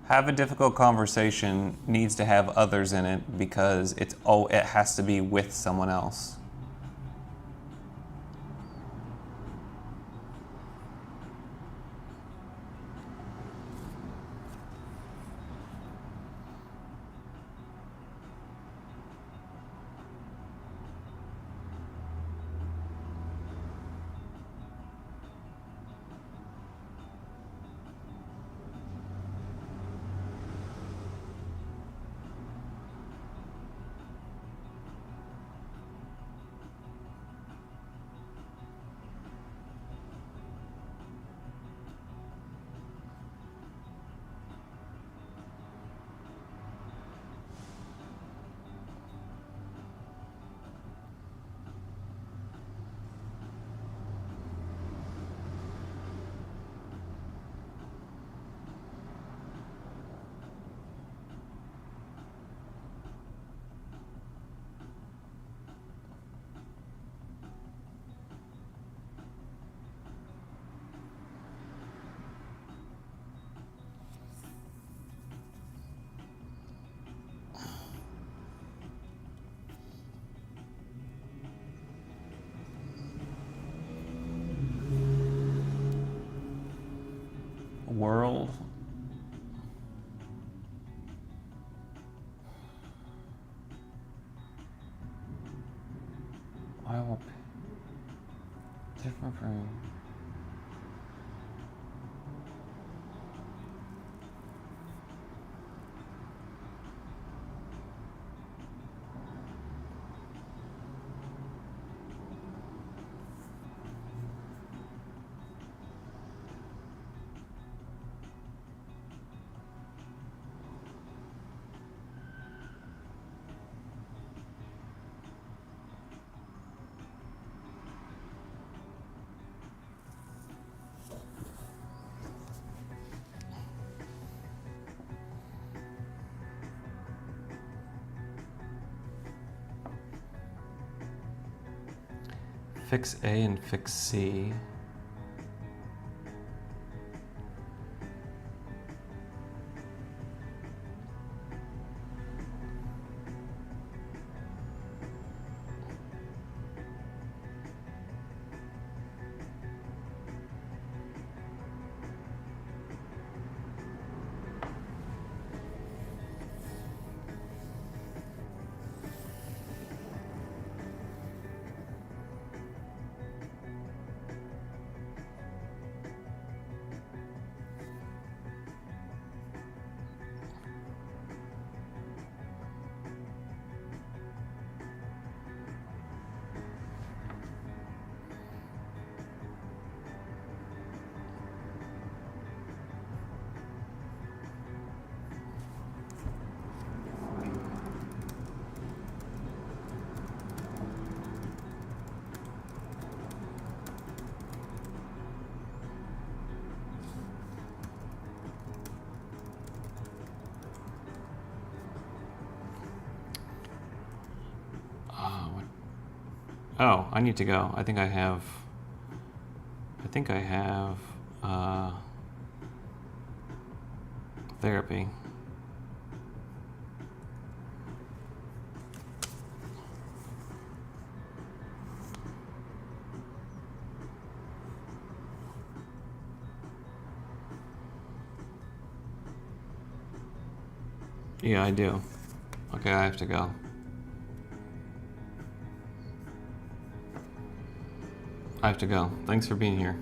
Have a difficult conversation needs to have others in it because it has to be with someone else. World. I will different from. Fix A and fix C. Oh, I need to go. I think I have therapy. Yeah, I do. Okay, I have to go. I have to go. Thanks for being here.